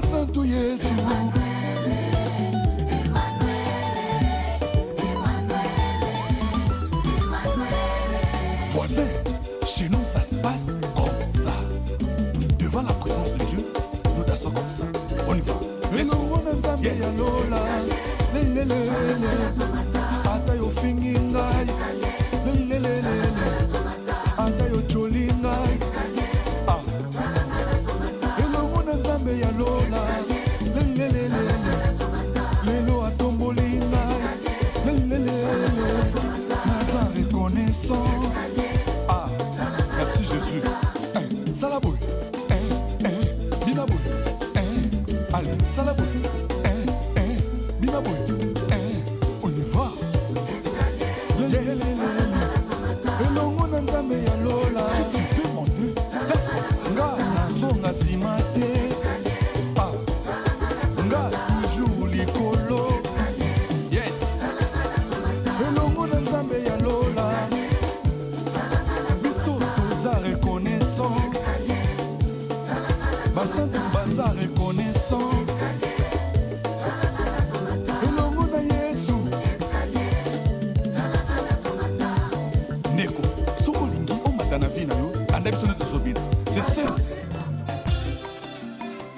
Santo Yesu. Voisin, chez nous ça se passe comme ça. Devant la présence de Dieu, nous dansons comme ça. On y va. Yes. Ata yo fingi ngai, ata yo choli ngai. Elongo na nzambe ya lola, lelo atomboli ngai, naza reconnaissant. Ah, merci Jésus. Salaboui, binaboui, allez, salaboui, binaboui, on y va. Elongo na nzambe ya lola, si tu veux monter, nga nazonga nsima te. Nga toujours likolo. Yes. Elongo na nzambe ya lola, biso toza reconnaissant. Basantu baza reconnaissant. Elongo na Yesu. Neko, soko lingi omata na vina yo, anda biso nete zobina. C'est ça.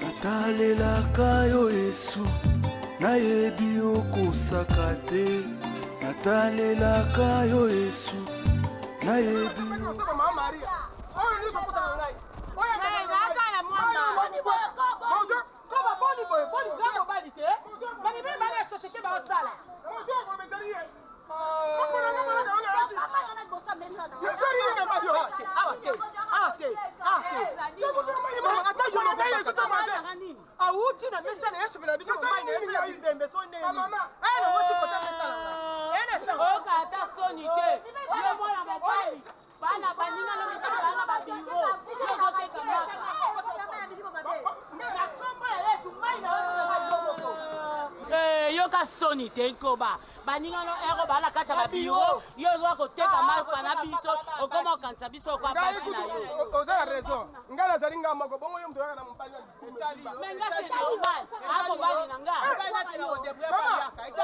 Natalelaka yo Yesu, nayebi okosaka te. Natalelaka yo Yesu, nayebi. yoka soni te nkoba baningano ero bala kata ba biro yo zo ko teka mal pana biso okoma kanisa biso kwa basi na yo oza raison ngala zalinga mako bongo yo mtu yana mpanya menga c'est normal ako bali nanga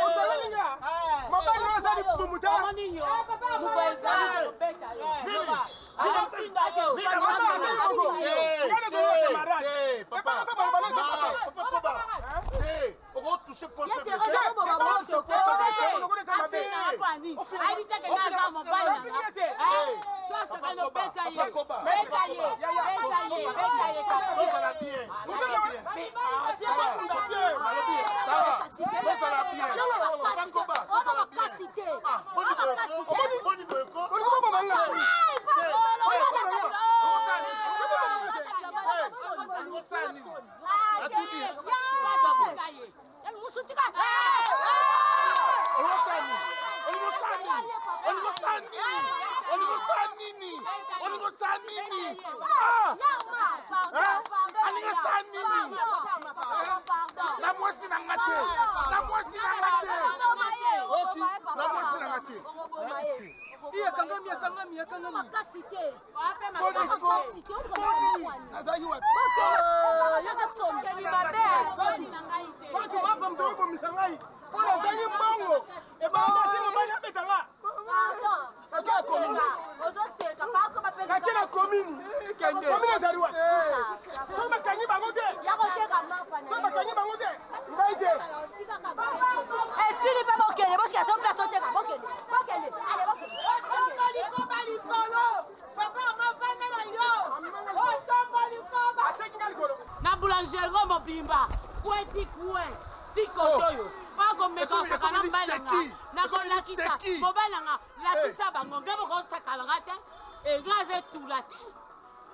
ozalinga mabali nazali bumuta moninyo mubeza beta yo na boulangero mobimba kweti kwe tikotoyo bako meka sakana mbalanga nako lakisa mobalanga lakisa bango ngabo ko sakala te e grave tout te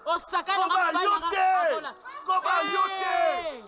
osakana mobalanga koba yote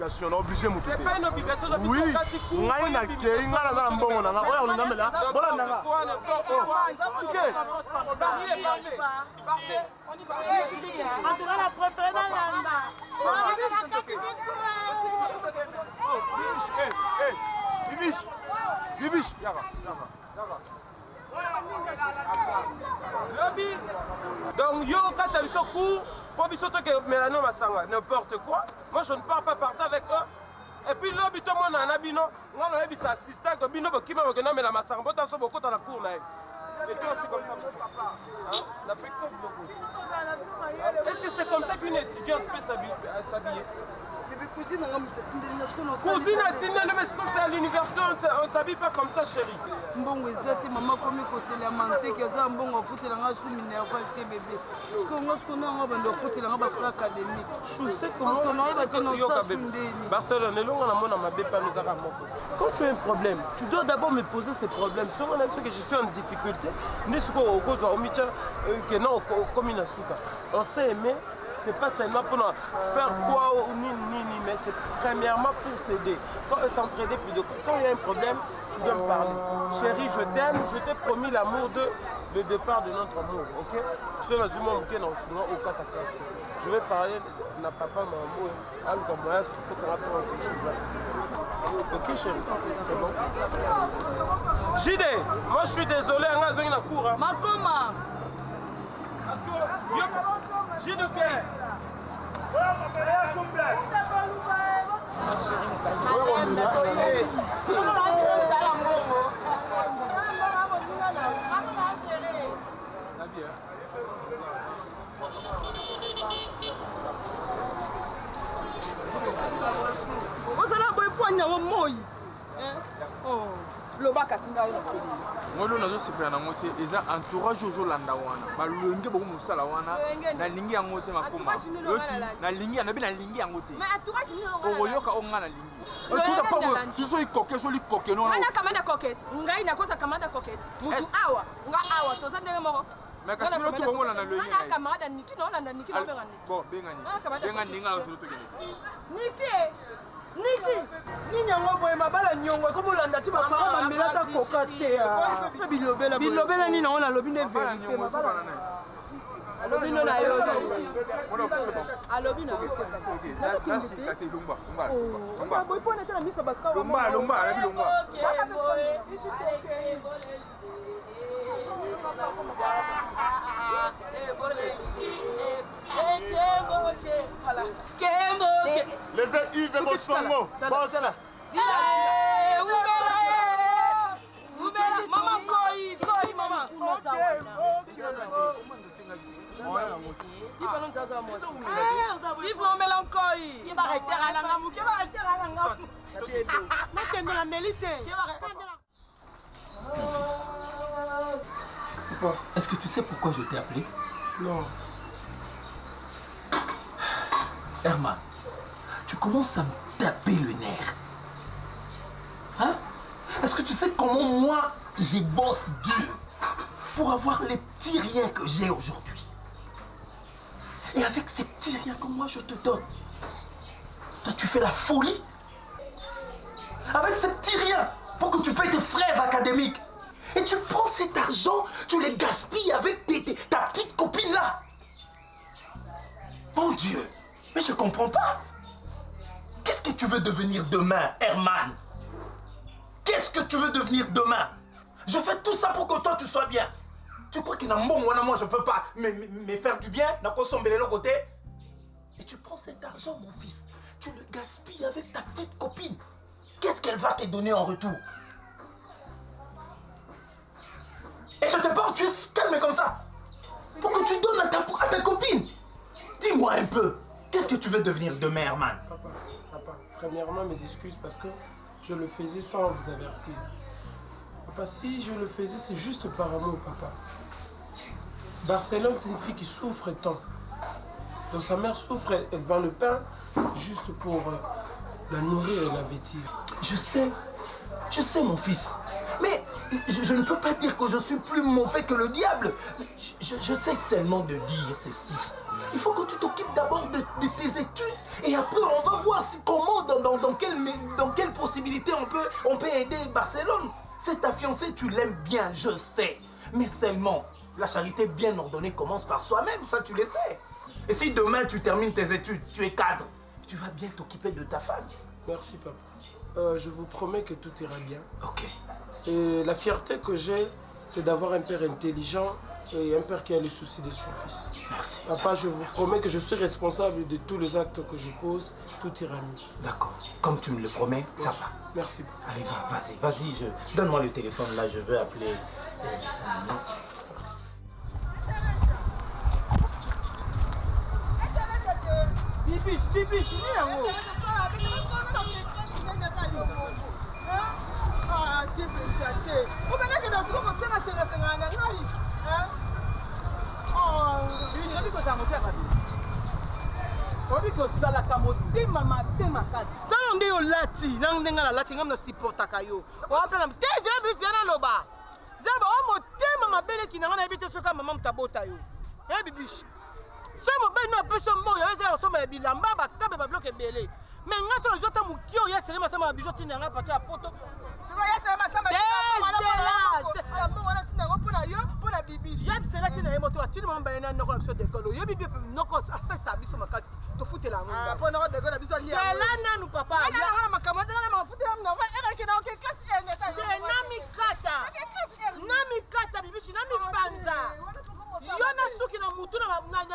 obligation, on est obligé mon C'est pas une obligation de Oui, ngai na kei nga na mbongo na nga oya olinga mela bola na nga. Chike. Parfait. On y va. En tout cas, la préférée dans l'anda. Bibiche. Bibiche. Lobby. Donc yo quand tu as ce cours, pour biso to que Mélano Masanga n'importe quoi. Moi je ne pars pas partir avec eux. Et puis lobby tout le monde en abino, on a eu sa assistant que bino qui m'a regardé mais la Masanga bota so beaucoup dans la cour là. Et toi aussi comme ça papa. Hein? La friction beaucoup. Est-ce que c'est comme ça qu'une étudiante peut s'habiller? Cousine a Tina, mais c'est à l'université, on ne s'habille pas comme ça, chérie. Mbongo ezate maman comme kosela mante ki aza mbongo afutela nga sous minerval te bébé parce que nga ce qu'on a nga bando afutela nga ba frère académique C'est parce que non ba tono sa sundeni Barcelone elonga na mona mabepa nous ara moko. Quand tu as un problème, tu dois d'abord me poser ces problèmes. Si on a ce que je suis en difficulté, ne ce qu'on cause au micha que non comme une souka. On s'est aimé. C'est pas seulement pour faire quoi ou ni, mais c'est premièrement pour s'aider. Quand s'entraider, puis quand il y a un problème, tu dois me parler. Chérie, je t'aime, je t'ai promis l'amour de le départ de notre amour, ok? Je vais parler de papa, maman, ok chérie, c'est bon. Jide, moi je suis désolé, on a besoin de cour. Makoma J'ai de paix. ngolo nazo sepela na motie eza entourage ozolanda wana balonge boko mosala wana nalingi yango te makoma yoti nalingi nabi nalingi yango te okoyoka onga nalingi siso ikoke so likoke no ana kamanda coquette ngai nakosa kamanda coquette mutu awa nga awa toza ndenge moko mais kasi bino to ngona na loyi ana kamanda niki no landa niki no bengani bon bengani ninga na solo to kene Niki ninyango boye mabala nyongo ko bolanda ti bapara bamelata koka te bilobela nini on alobi ne vérité alobi no na yo alobi na boy pona tena miso baska lomba alabi lomba Levez Yves Bosongo, bossa. Maman koi maman. Vive la mélancolie. Qui va arrêter à la gamme, qui va arrêter à la gamme. N'a la mélité. Mon fils. Papa, est-ce que tu sais pourquoi je t'ai appelé? Non. Herman, tu commences à me taper le nerf. Hein? Est-ce que tu sais comment moi, je bosse dur pour avoir les petits riens que j'ai aujourd'hui? Et avec ces petits riens que moi je te donne, toi tu fais la folie? Avec ces petits riens pour que tu payes tes fraises académiques. Et tu prends cet argent, tu les gaspilles avec ta petite copine là. Mon Dieu, mais je comprends pas. Qu'est-ce que tu veux devenir demain, Herman? Qu'est-ce que tu veux devenir demain? Je fais tout ça pour que toi tu sois bien. Tu crois que moi je peux pas me faire du bien, n'a pas somber de l'autre côté? Et tu prends cet argent, mon fils, tu le gaspilles avec ta petite copine. Qu'est-ce qu'elle va te donner en retour? Et je te parle, tu es si calme comme ça. Pour que tu donnes à ta copine. Dis-moi un peu, qu'est-ce que tu veux devenir demain, Herman? Papa, premièrement, mes excuses parce que je le faisais sans vous avertir. Papa, si je le faisais, c'est juste par amour, papa. Barcelone, c'est une fille qui souffre tant. Donc sa mère souffre, elle vend le pain juste pour la nourrir et la vêtir. Je sais mon fils. Mais je ne peux pas dire que je suis plus mauvais que le diable. Je sais seulement de dire ceci. Il faut que tu t'occupes d'abord de tes études et après on va voir comment, dans quelle possibilité on peut aider Barcelone. C'est ta fiancée, tu l'aimes bien, je sais. Mais seulement, la charité bien ordonnée commence par soi-même, ça tu le sais. Et si demain tu termines tes études, tu es cadre, tu vas bien t'occuper de ta femme. Merci papa. Je vous promets que tout ira bien. Ok. Et la fierté que j'ai, c'est d'avoir un père intelligent et un père qui a le souci de son fils. Merci. Papa, je vous promets que je suis responsable de tous les actes que je pose. Tout ira mieux. D'accord. Comme tu me le promets, ça va. Merci. Allez, vas-y. Donne-moi le téléphone là, je veux appeler. Bibiche, ni yango. obi kozalaka motema mabe makasi tala nde yo lati nanga ndenga na lati ngam na supportaka yo oapena te zebisie naloba zeba o motema mabeleki nanga nayebi te soki mama mutabota yo bibishi so mobali no apesi mboyo eza osomba ya bilamba bakabe babiloko ebele me nga so nazota moki oyo yasele masamba ya bijo ntina yanga pati ya poto yebisela ntina ye moto atini mama bayena noko na biso dekolo oyebi mpe noko asesa biso makasi tofutela ngundasela nanu papa namikata bibishi namipanza yo na suki na mutu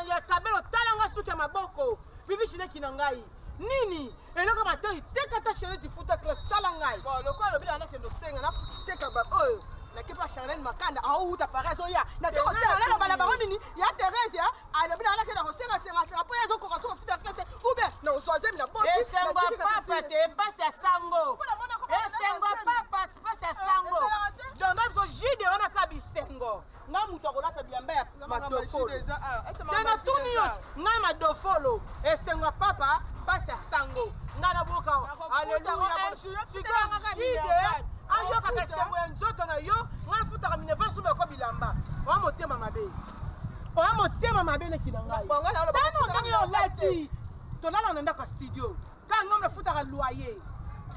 ya tabelo talanga suki ya maboko bibishi neki na ngai nini eloko matoi tekata chenete futa classe tala ngai lokola alobi na nakende osenga nateka oyo nakepa Charlène Makanda auta parese oya natekosenga balabala nini ya Thérèse alobi na nakende kosenga po yezo kokaso futa classe ube na osozemi na boti esengo papa te pasi ya sango esengo papa pasi ya sango jonda biso jide wana ka bisengo nga mutu akolata bilamba ya madofolo tena tuni yote nga madofolo esengo papa pasi ya sango nga na boka aleluya sika jide ayokaka esengo ya nzoto na yo nga futaka minerval sube ko bilamba oya motema mabe neki na ngai tano ndangi yo lati tolala na ndako studio ka ngombe futaka loyer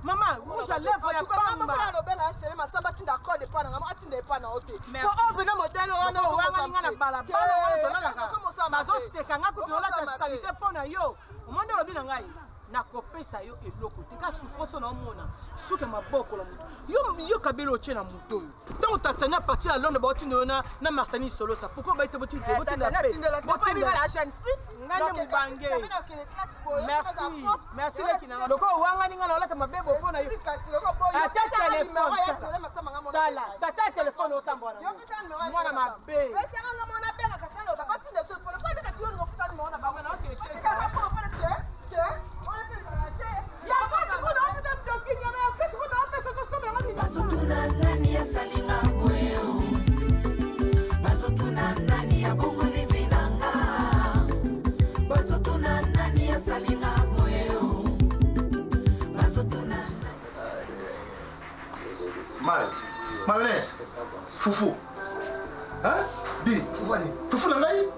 Maman, rouge à lèvres ya pamba. Maman, lobela sele masamba tinda code pa na ngama atinda pa na hote. Ko obina modèle wana ko wanga na balabala wana dolala. Mazo seka nga kutola ta salite pona yo. Omonde lobina ngai. Nakopesa yo eloko te ka souffrance na omona suka maboko la mutu yo kabelo che na mutu donc tatana partir à Londres ba tino na Marseille solo ça pourquoi ba ite boti de boti na paix boti na la jeune fille ngande mubange merci lekina loko wanga ninga na lata mabebo pona yo ata téléphone tata téléphone otambona mwana mabe pesa nga mona benga kasalo ba boti de so pour pas que tu no futa ni mona ba na o che Bazotuna nani ya salinga mweo Bazotuna nani ya bongo livinanga Bazotuna nani ya salinga mweo Bazotuna Mayonnaise Foufou Hein Di Foufou na ngai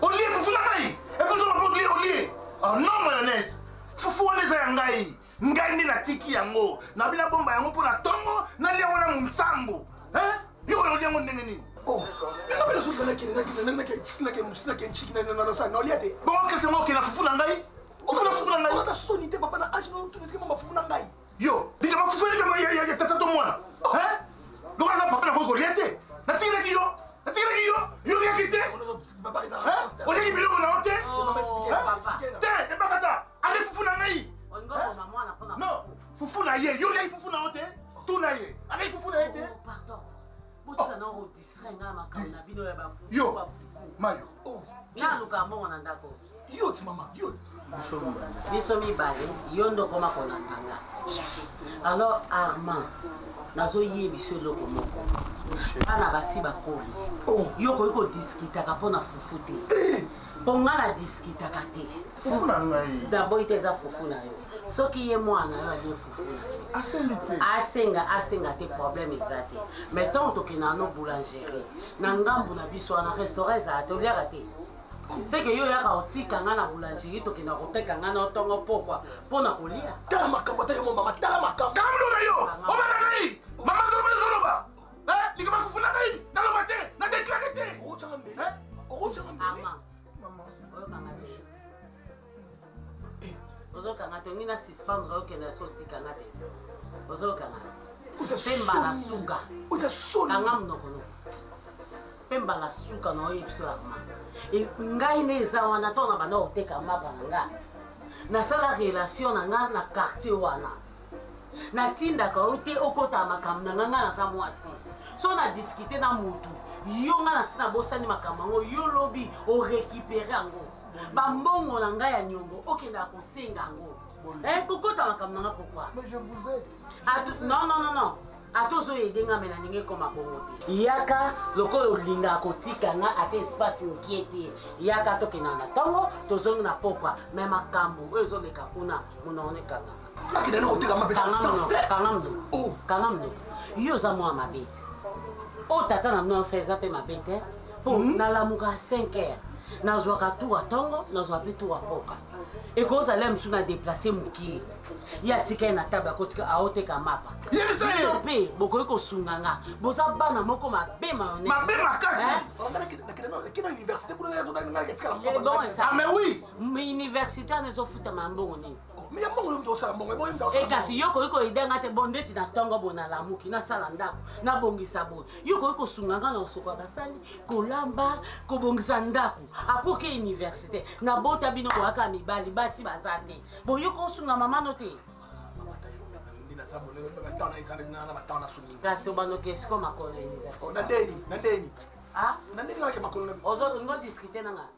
Olie foufou na ngai Et vous avez pas olie Oh non mayonnaise Foufou wana eza ya ngai ngai nde natiki yango nabina bomba yango mpo na tongo nalia wana mutsambo yo olia yango ndenge nini bongo okela fufu na ngai ofuna fufu na ngai yo dija mafufu ya tata mwana lokola na papa nakoki kolia te natikilaki yo liaki te oliaki biloko na yo te te ebakata ale fufu na ngai non, foufou na ye, yo lay foufou na ote, tout na ye, allez foufou na ye. Pardon, bout na on distrait nga makana bino ya bafu. Yo, mayo. Na luka mo na ndako. Yot mama, yot. Biso mi bale, yondo koma kona tanga. Alors Armand, nazo ye biso loko moko. Ana basi bakoli. Yo ko discuter ka pona foufou te. ponga na discutaka te fufu na ngai d'abord ite eza fufu na yo soki ye mwana yo alie fufu na yo asenga te problème eza te mais ntango tokenda no boulangerie na ngambu na biso wana restaurant ezala te oliaka te seke yo yaka otika nga na boulangerie tokenda koteka nga na otongo pokwa mpona kolia tala makambo ata yo mo mama tala makambo kamlo na yo obana ngai mama zoloba likama fufu na ngai naloba te na déclaré te okotanga mbele okotanga mbele oyokanga te ozokanga te ongi na suspendre okenda so otikanga te ozokanga pemba na suka kanga mnokono pemba na suka na oyebi biso arma ngai nde eza wana ntango na banda koteka mapa na nga nasala relation na nga na quartier wana natindaka oyo te okota makambo na nga nga naza mwasi so na diskute na motu yo nga na se na bosani makambo yango yo lobi orécupere yango bambongo na ngai ya nyongo okendaka kosenga yango kokota makambo na nga pourkoi non ata ozoyede nga me na ndenge ekoma bongo te yaka lokola olingaka kotika nga ata espace mokie te yaka tokenda na ntongo tozongi na pokwa me makambo oyo ezoleka kuna monaonekanga kanga mdoko yo oza mwana mabe te oyo tata na mnonso eza mpe mabe te mpo nalamuka 5 heures nazwaka tuwa ntongo nazwa mpe tuwa poka ekozala mosu na déplace mokie ye atika ye na table akotika aoteka mapa bino mpe bokoki kosunga nga boza bana moko mabe mayoneuniversité ana ezofutama mbongo nini ekasi yo koki koyedanga te bo ndeti na ntongo bo nalamuki nasala ndako nabongisa boye yo koki kosunga nga na kosoka basali kolamba kobongisa ndako apoke université nabota bino boyaka mibali basi baza te boyo kosunga mamano te kasi obanoki esiko makolo ngo diskute nanga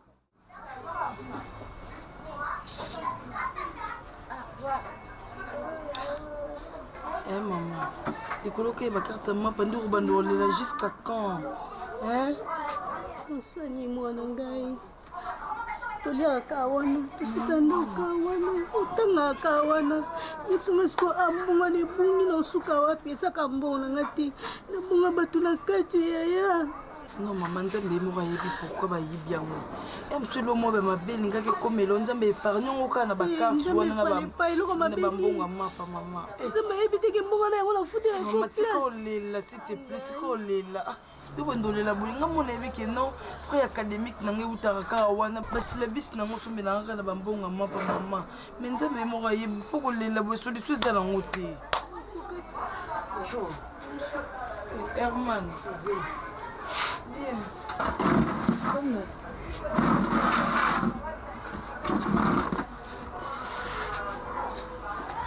maman likolo koyeba carte ya mapa ndi kobanda kolela jusqu'à quand osani mwana ngai toliaka wana tokitandaka wana otangaka wana yebisanga siko ambonga na ebungi na osuka wapi esaka mbongo na nga te nabonga bato na kati yaya non mama nzambe moko ayebi pourkui bayibi yango msolo mo bamabe elingaki ekomela nzambe épargne yango kaka na bakarte wana na bambongo ya mapa mama nzambe ayebi teke mbongo na yango na futela mama tika olela s'il te plaît tika olela yo bondolela bolinga mona yebike non frère académique nange eutaka kaka wana basilabisi nango sombelanga kaka na bambongo ya mapa mama me nzambe moko ayebi mpo kolela boye solution eza nango te herman bien comme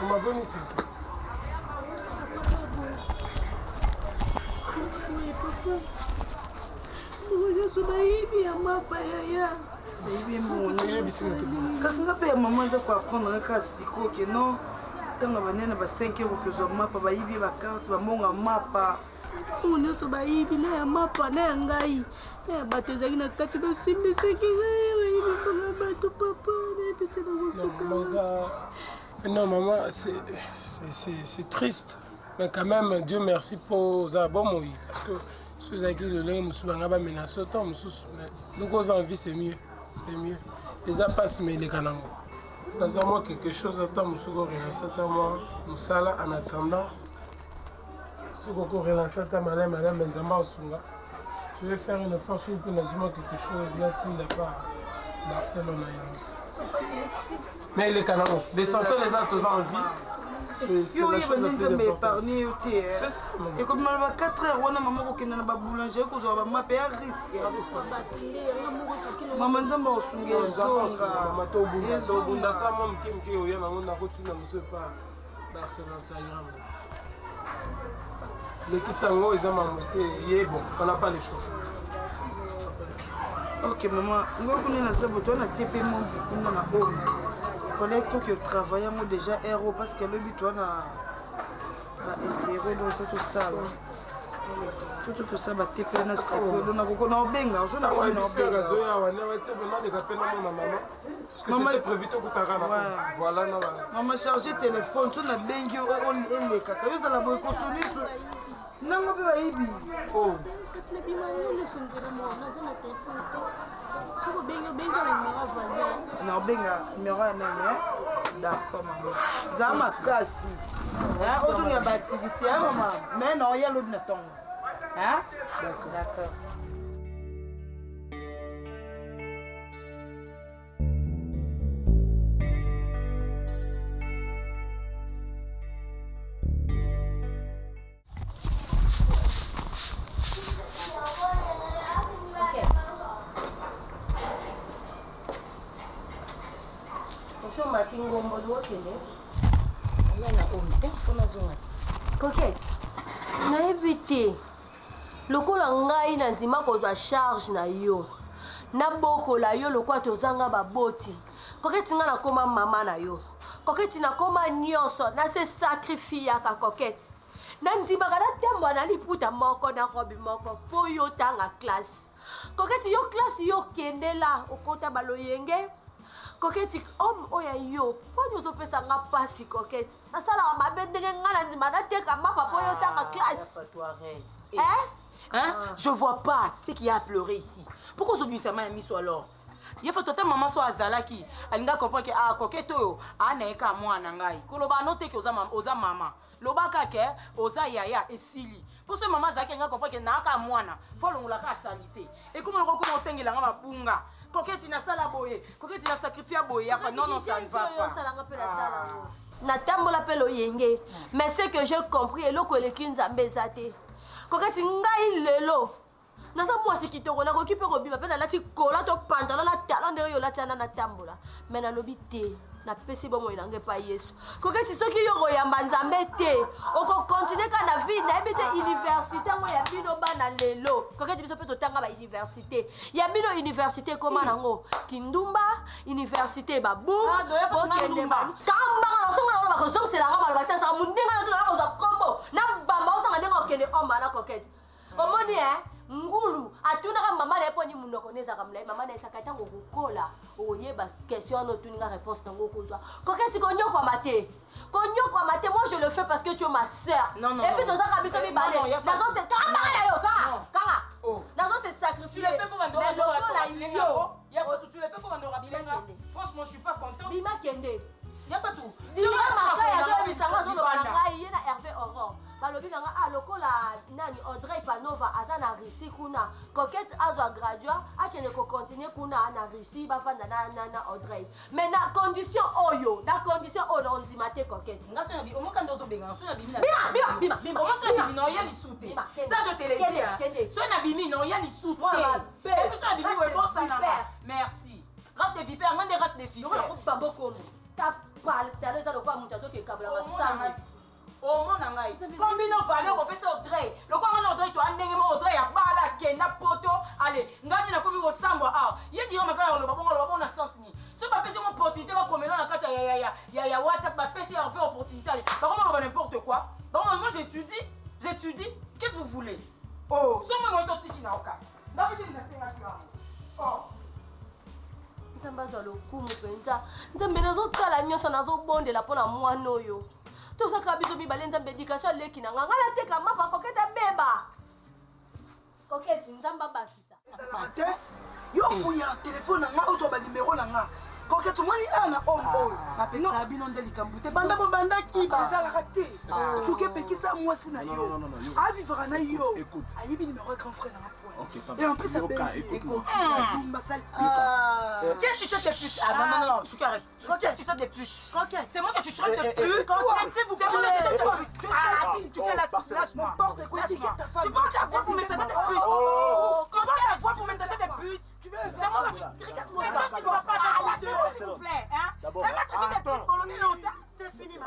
umabonisa nyonso bayebi ya mapa yaya bayebi mbongo kasi nga mpe ya mama aza koaprendre kaka sikoke non ntango banene ba 5 euro kozwa mapa bayibi bakarte bambongo ya mapa oyo nyonso bayibi na ya mapa na ya ngai na ya bato ezalaki na kati basimbisaki ngai bayibi mbongo ya bato papa nayebi te na kosuka. Non maman, c'est triste, mais quand même Dieu merci pour ça bon moi parce que ceux avec le lait musubanga ba menace autant mususu mais nous cause en vie c'est mieux les a passe mais les kanango dans moi quelque chose autant musuko relancer ta moi musala en attendant ce qu'on relancer ta madame Benzamba Osunga je vais faire une effort sur pour nazuma quelque chose là il n'a pas Barcelone. Mais les canaux, l'essentiel des autres en vie, c'est la chose la plus importante. C'est ça, maman. Et comme on a 4 heures, on a maman qui est dans la boulangerie, on a maman payé un risque. Maman Nzamba Osunga, Zonga. Maman Tobunda, Tobunda, maman qui est au Yama, on a continué à me pas Barcelone, ça ira. Les Kissango, ils ont c'est bon, on n'a pas les choses. Ok maman, on a un TP mon na home. Il fallait que tu travailles déjà héros parce que le but on a intérêt dans tout ça. Faut que ça va te faire un secours. On a beaucoup de benga. On a beaucoup de Maman est prévu tout à l'heure. Voilà, non. Maman chargé téléphone. Tu as bengi on est caca. Yo ça la boy consommer. Non, on peut pas y bi. Oh. Qu'est-ce que bima le son de moi na zona téléphone. Soko benga na numéro voisin. Non benga numéro nani. D'accord maman. Zama kasi. Hein, on a une activité hein maman. Mais non, il y a l'autre neton. Hein? D'accord. Coquette, nayebi te lokola ngai na ndima kozwa charge na yo nabokola yo lokola tozanga baboti. Coquette nga nakoma mama na yo. Coquette nakoma nyonso na se sacrifiaka Coquette. Na ndimaka natembo na liputa moko na robi moko po yo tanga classe. Coquette yo classe yo kende la okota baloyenge. Coquette homme oya yo po nyozo pesa nga pasi Coquette. Asala ma bendenge nga na ndima na teka mapa po yo tanga classe. Hein? Je vois pas ce qu'il y a à pleurer ici. Pourquoi vous ça m'a mis sur alors? Il faut que maman soit azalaki. Alinga comprend que ah Coquette yo ana eka mwana ngai. Koloba note que oza maman. Lobaka ke oza yaya esili. Pour ce maman zaki nga comprend que na ka mwana. Faut longola ka salité. Et comment on comment tengela nga mabunga. Coquette na sala boye. Coquette na sacrifier boye. Non ça ne va pas. Na tambola pelo yenge. Mais c'est que j'ai compris eloko elekinza mbezate. Coquette ngai lelo. Nasa mwasi kitoko na kokipe robima pe na lati kola to pantalon na talon de yo lati na tambola. Mais na lobi te. Na pesi bomo inange pa Yesu. Coquette soki yo koyamba nzambe te. Oko continuer ka na vie na ebite université mo ya bino bana lelo. Coquette biso pe to tanga ba université. Ya bino université koma nango. Kindumba université babu. Bokende ba. Kamba na songa na ba ko songa sela ngama ba tsa mundinga na to na ko kombo. Na bamba osanga ndenga okende omba na Coquette. Omoni ngulu atunaka mama na eponi munoko neza kamla mama na esaka tango kokola oyeba question no tuninga réponse nango kozwa Coquette konyoko mate moi je le fais parce que tu es ma sœur et puis toza ka biso mi balé nazo c'est kama ya yo kanga nazo c'est sacrifier tu le fais pour vendre la yo ya faut tu le fais pour vendre bilenga franchement je suis pas content bima kende ya pas tout si on maka ya zo bisanga zo lo ngai yena Hervé Aurore balobi nanga lokola nani Audrey Panova aza na Russie kuna Coquette azwa gradua akene ko continuer kuna na Russie bafanda na Audrey mais na condition oyo on dit maté Coquette nga sona bi omoka ndoto benga sona bimi na bima omoka sona bimi no ya lisute ça je te le dis sona bimi no ya lisute et puis sona bimi we bossa na merci race de vipère ngande race de filles on ba boko ta parle ta le za lo kwa mutazo ke kabla sana Omo na ngai. Combien de valeur au pèse Audrey? Le quoi on Audrey to andenge mo Audrey ya bala kenda poto. Allez, ngani na komi wo sambo ah. Ye di o makala lo babongo na sens ni. Ce pas pèse mon opportunité va comme là na kata ya WhatsApp ba pèse en fait opportunité. Par contre on va n'importe quoi. Bon moi j'étudie. Qu'est-ce que vous voulez? Oh, so moi to tiki na okas. David na senga kwa. Oh. Nzambaza lokumu penza. Nzambe nazo kala nyoso nazo bondela pona mwana oyo. Tout ça que biso mibale nzambe éducation leki na nganga la teka mapa Coquette beba. Coquette nzamba bakisa. Yo fouya téléphone nga ozo ba numéro na nga. Coquette mwani ana ombo. Apesa bino ndeli kambute banda bo banda kiba. Ezala raté. Chuke pekisa mwasi na yo. A vivre na yo. Ayibi numéro grand frère na point. Et en plus ça écoute. Qu'est-ce que tu te putes? Ah non, tu arrêtes. Qu'est-ce que tu te des putes? C'est moi que tu traites de pute. S'il vous plaît. Tu fais la lâche n'importe quoi. Tu portes la voix pour me traiter de pute. Tu portes la voix pour me traiter de pute. C'est moi que tu regarde-moi ça. Tu dois pas lâcher s'il vous plaît. Elle m'a traité de pute pour le longtemps. C'est fini ma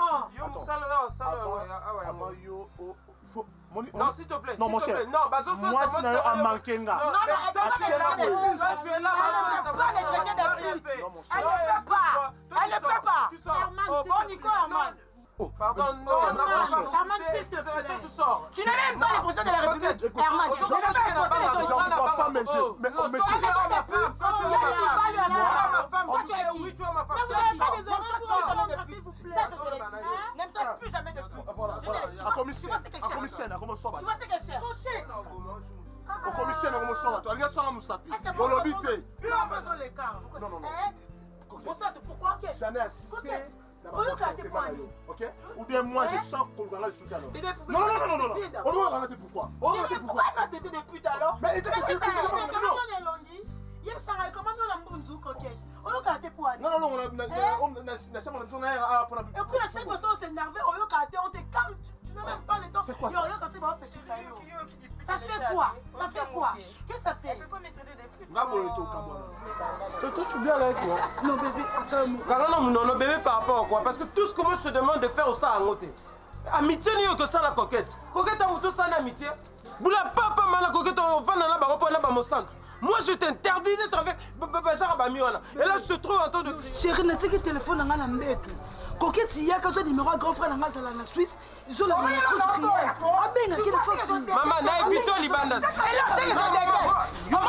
Non, s'il te plaît. Non, mon cher. Non, bah, moi, c'est un manqué. Non, tu es là. Tu es là. Elle ne peut pas. Tu sors. Bon, Nico, Herman. Pardon, non, Herman, s'il te plaît. Tu sors. Tu n'as même pas les présidents de la République. Herman, je ne vois pas mes yeux. Mais Toi, tu es ma femme. Toi, tu es ma femme. Toi, tu es oui, tu es ma femme. vous n'avez pas des horreurs, s'il vous plaît. Ça, je te l'ai dit. N'aime-toi plus jamais de plus. Voilà. À commissaire, à comment ça va? Tu vois ce qu'elle cherche? Au commissaire, à comment ça va? Les gars sont là, nous sapis. On l'habite. Plus on besoin les cas. Non. Pourquoi? J'en ai assez. Ok? Ou bien moi je sens qu'on va là sous alors. Non. On doit arrêter pourquoi? On va arrêter pourquoi? Pourquoi il m'a des putes alors? Mais il était des putes. Comment on a un bon coquette? On a gâté pour aller. Non, on a et puis à chaque fois on s'énerve, on a gâté, on te calme. Tu n'as même pas le temps. C'est quoi ça? Ça fait quoi? Qu'est-ce que ça fait? Elle peut pas m'aider des putes. Toi, tu es bien avec moi. Non, bébé, attends. Non, bébé, par rapport à quoi? Parce que tout ce que moi je te demande de faire au ça à côté. Amitié, n'y a que ça la coquette. Coquette, à tout ça, amitié. Boula, papa, la coquette, on va dans la barre, on va dans mon centre. Moi, je t'interdis d'être avec Bachar Abamiwana. Et là, je te trouve en train de. Chérie, n'a pas de téléphone dans la mbête. Coquette, il y a qu'un numéro à grand frère dans la Suisse. Ils ont la meilleure chose prière. Ah ben, qui est ça? Maman, n'a évité au Liban. Et là, c'est que je dégage. Maman,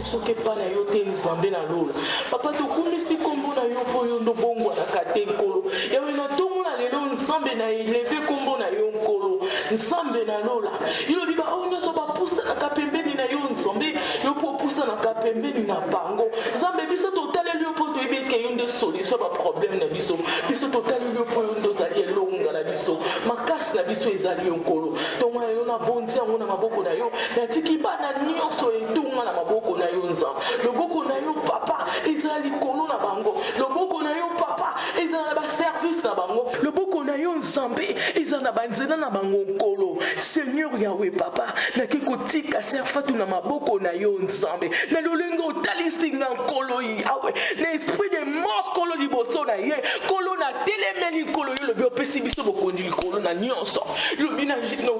soki epa na yo te nzambe na lola papa tokumisi nkombo na yo mpo oyo ndobongwanaka te nkolo yawe na ntongo na lelo nzambe na eleve nkombo na yo nkolo nzambe na lola ilobi baoyo nyonso bapusanaka pembeni na yo nzambe yo mpo opusanaka pembeni na bango nzambe biso totaleli yo mpo toyebi eke yo nde solution ya baproblème na biso biso totaleli yo mpo yo nde ozali elonga na biso makasi na biso ezali yo nkolo ntongo na lelo nabondi yango na maboko na yo natiki bana nyonso etunga na maboko na yo nzambe loboko na yo papa ezala likolo na bango loboko na yo papa ezala na baservice na bango loboko na yo nzambe ezala na banzela na bango nkolo seigneur yawe papa nake kotika serfatu na maboko na yo nzambe na lolenge otalisi nga nkolo yawe na esprit de mort nkolo liboso na ye nkolo na telemeli nkolo yo lobi opesi biso bokondi likolo na nyonso lobi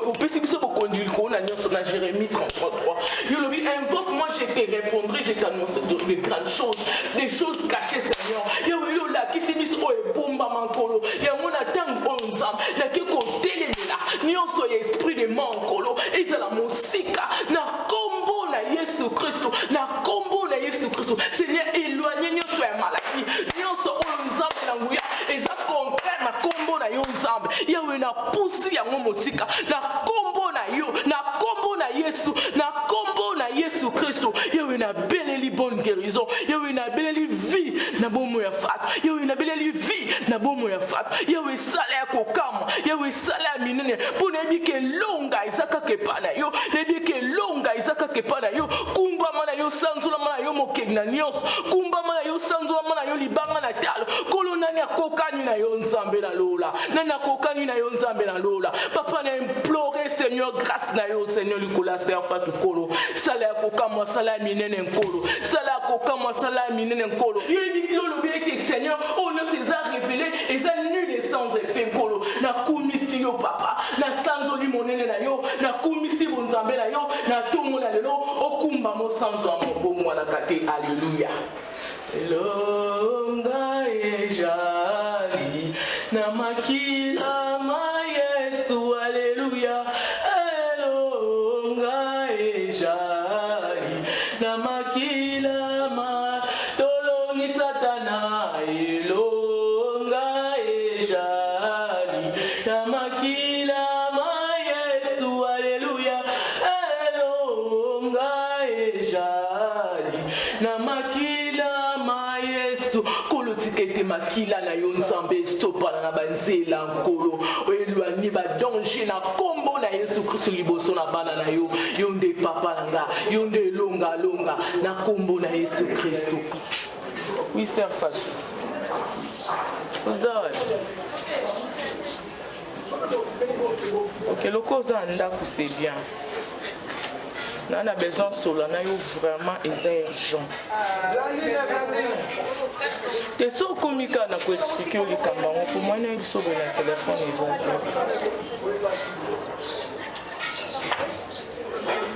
opesi biso bokondi likolo na nyonso na Jérémie 33 yo lobi invoque moi je te répondrai je t'annoncerai de grandes choses des choses cachées Seigneur yawe yo lakisi biso oyo ebombama nkolo yango na ntango oyo nzambe nake kotelemela nyonso ya esprit de mort nkolo ezala mosika na kombo na Yesu Kristo na kombo na Yesu Kristo Seigneur éloigné nyonso ya maladi nyonso oyo nzambe na nguya eza contraire na kombo na yo nzambe yawe na pusi yango mosika na kombo na yo na kombo na Yesu na kombo na Yesu Kristo yawe na beleli bonne guérison yawe na beleli vie na bomo ya fatu yawe na beleli vie na bomo ya fatu yawe sala ya kokama yawe sala ya minene mpo nayebi ke longa ezaka kepa na yo nayebi ke longa ezaka kepa na yo kumbama na yo sanzolama na yo mokengi na nyonso kumbama na yo sanzolama na yo libanga na talo kolo nani akokani na yo nzambe na lola nani akokani na yo nzambe na lola papa na implore Seigneur grâce na yo Seigneur likola serfatu kolo sala ya kokama sala ya minene nkolo sala ya kokama sala ya minene nkolo yebi lolobi ete Seigneur on ne s'est révélé et ça nul et sans effet nkolo na kumisi yo papa na sanzoli monene na yo na kumisi bonzambe na yo na tongo na lelo okumba mo sanzo ya mobongo na kate alléluia elonga ejali na makila ma Yesu alléluia elonga ejali na makila ma tolongi satana elonga ejali na makila ma Yesu alléluia elonga ejali na makila ma Yesu kolo tikete te makila na yo nzambe sopala na banzela nkolo elwani badonge na kombo na Yesu Kristo liboso na bana na yo yo nde papa na nga yo nde longa na kombo na Yesu Kristo. Oui, sœur Fat. Vous avez ok, le cause en ndaku c'est bien. On a besoin de cela, on a vraiment urgent. T'es sûr que je peux expliquer au Cameroun. Pour moi, il faut que le téléphone est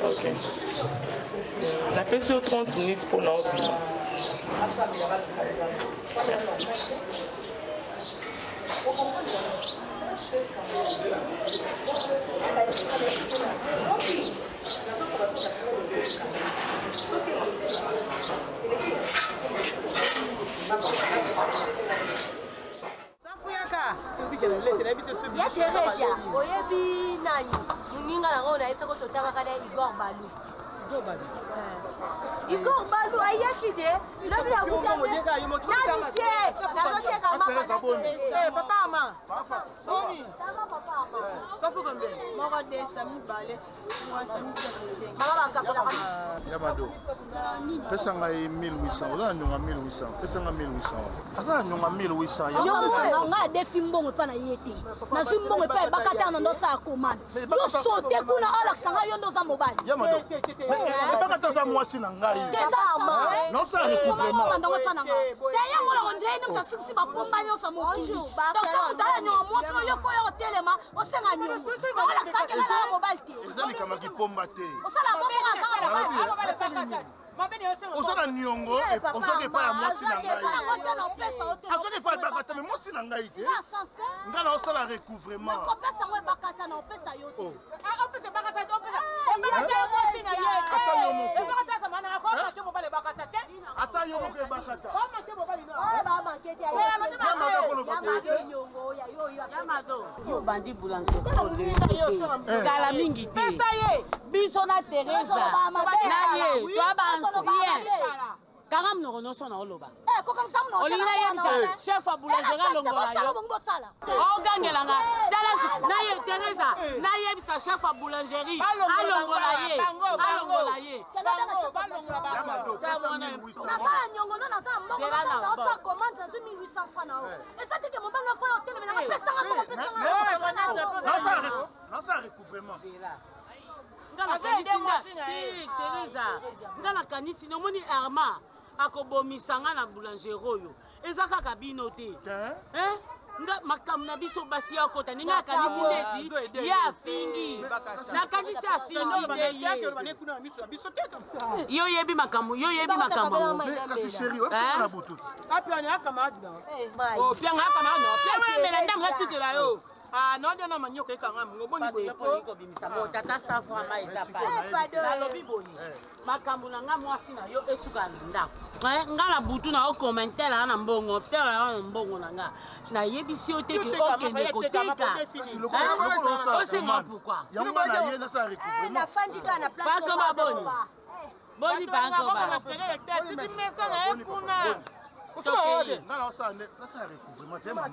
ok. On a fait sur 30 minutes pour notre opinion. Merci. Ya Teresia, oyebi nani? Muninga na ngona yebisa ko totanga kana Igor Balu. Igor Balu ayaki de, lobi ya kutanga. Nani ke? Nazoteka mama. Eh papa ama. Soni. Papa ama. Safu kambe. Moko de sami bale. Moi sami sami. Mama bakakola kani. Yamado. Pesa ngai 1800. Oza nyonga 1800. Pesa ngai 1800. Aza nyonga 1800. Nyonga nga defi mbongo pa na yete. Na zu mbongo pa bakata na ndosa akomana. Yo sote kuna ala sanga yo ndoza mobali. Yamado. Bakata za mwasi na ngai. Non ça recouvrement. Taya mola ondre ni mtasiksi bapomba nyoso mokili. Donc ça mutala nyonga mwasi no yo foyo telema osenga nyonga. Ala sanga na mobali te. Ezali kama kipomba te. Osala mbongo na sanga. Osala nyongo osoke pa ya mwasi na ngai. Asoke pa bakata me mwasi na ngai te. Ngana osala recouvrement. Opesa ngwe bakata na opesa yo te. Opesa bakata opesa. Bakata mwasi na ye. Ata yo moko. Bakata kama na ko ma temo bale bakata te. Ata yo moko bakata. Ba ma temo bale na. Ba ma kete ya. Yamado. Yo bandi boulanger. Kala mingi te. Biso na Teresa. Naye, toi bansien. Karam no noso na oloba. Ko kan sam no. Olina yemsa chef a boulanger longola yo. O gangelanga. Dala naye Teresa, naye bisa chef a boulangerie. Alongola ye. Alongola ye. Na sala nyongo no na sala mbongo na sa commande na 1800 francs na o. Esa teke mobanga fo yo tele na pesa nga. Non ça recouvrement. Teresa, ngana kanisi nomoni Arma akobomisanga na boulanger oyo. Eza kaka bino te. Nga makam na biso basi ya kota ninga kanisi neti ya fingi. Na kanisi afingi de ye. Yo yebi makambo, yo yebi makambo. Kasi chérie, opsi na butu. Apiani akamadi. Oh, pianga akamadi. Pianga mena ndanga titela yo. Ah, non, non, non, non, non, tata safra ma ezapa. Nalobi boyi. Makambo na nga mwasi na yo esuka ndako. Nga na butu na o commentaire na mbongo, tela na mbongo na nga. Na yebisi o te ke okende koteka. Osenga pourquoi? Yamba na ye na sa recouvrement. Na fandika na place. Pas comme boni. Boni pas encore ba.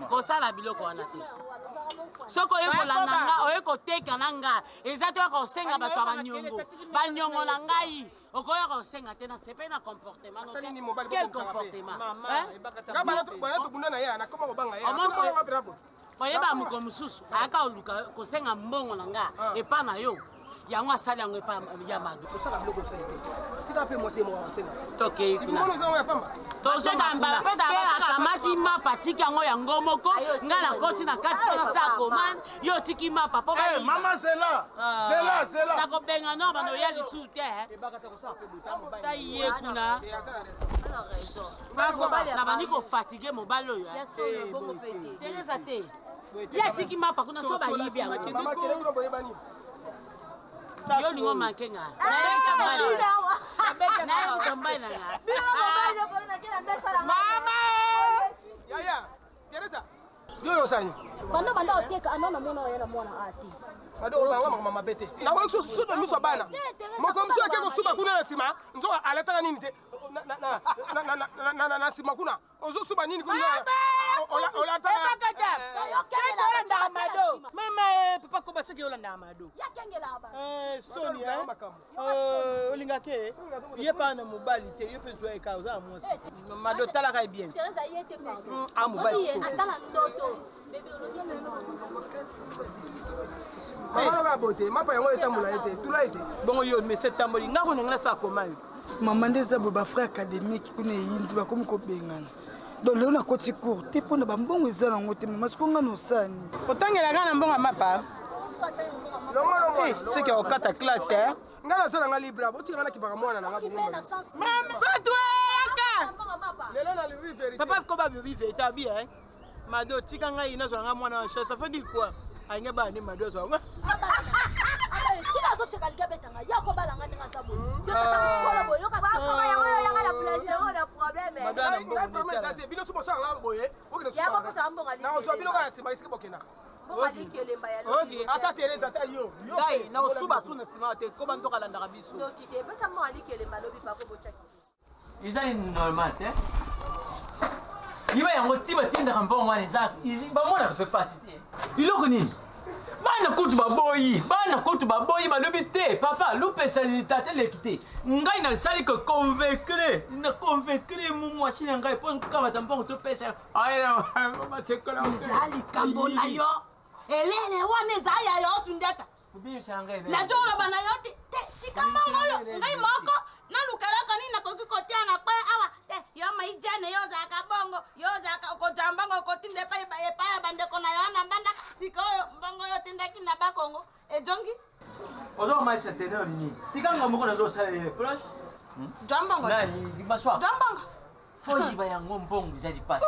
Kosala biloko wana te. Soko yekolanda nga oyekoteka na nga eza te kosenga bato ya banyongo na ngai okoya kosenga te na sepe na comportement quel comportement oyeba moko mosusu ayaka oluka kosenga mbongo na nga epa na yo yango asali yango epa ya madu tokei kuna akamati mapa tiki yango yango moko nga na koti na kati mpona sa komane yo tiki mapa po mama zela nakobenga no bano ya lisu te taye kuna na bandi kofatige mobali oyo teresa te ya tiki mapa kuna so bayibi yango yo lingo manke nga nayebisa mbai na nga Yaya, Teresa. Yo sanyi. Banda oteka anona mona yana mona ati. Bado ba mama bete. Na ko so do miso bana. Mo ko mso ke ko suba kuna na sima. Nzo aleta nini te. na nsima kuna ozosuba nini kuna olata mama papa koba seki olanda amado soni olinga ke ye pa na mobali te ye pe zwa ka oza mwasi mado tala ka bien ah mobali atala ndoto mama ka bote mapa yango etambola ete tula ete bongo yo mais c'est tamboli ngako ngana sa comment mama ndeza bo ba frère académique kuna yindi ba komi ko bengana donc leo na koti court te pona ba mbongo eza nango te mama siko ngana osani otangela ngana mbongo mapa c'est que okata classe hein ngana sala nga libre boti ngana kibaka mwana na ngabo mama fatwa lelo na livi vérité papa ko ba bibi vérité bien mado tika ngai na zo nga mwana wa ça fait dire quoi ainga ba ni mado zo tika zo se kalika betanga yako balanga ndinga sabo yo kata kola boyo ka saba ya la plaisir na problème madame mbongo ndate bino subo sala boye ya ba ko sa mbongo ali na zo bino kana sima isiki bokena ok ata tereza ta yo dai na osuba suna sima te ko banzo kala ndaka biso donc ite pesa mo ali kele malobi pa ko bochaki Isa ni normal te iba yango tiba tinda kambongo wana Isaac ba mona ka capacité iloko nini bana kutu baboyi balobi te papa lopesa tate lekite ngai na sali ko convaincre na convaincre mwasi na ngai po kama tambongo to pesa ayela mama chekola Isali kambo na yo elele wana zaya yo sundeta na jolo bana yo ti kambongo yo ngai moko na lukara kani na koki kotia na kwa awa yo maijane yo za kabongo yo za ko jambango ko tinde pa pa bande ko na yo na banda siko mbongo yo tinde kina bakongo e jongi ozo maisha teneur ni tikanga moko na zo sala proche jambango nani baswa jambango foyi ba yango mbongo zaji passe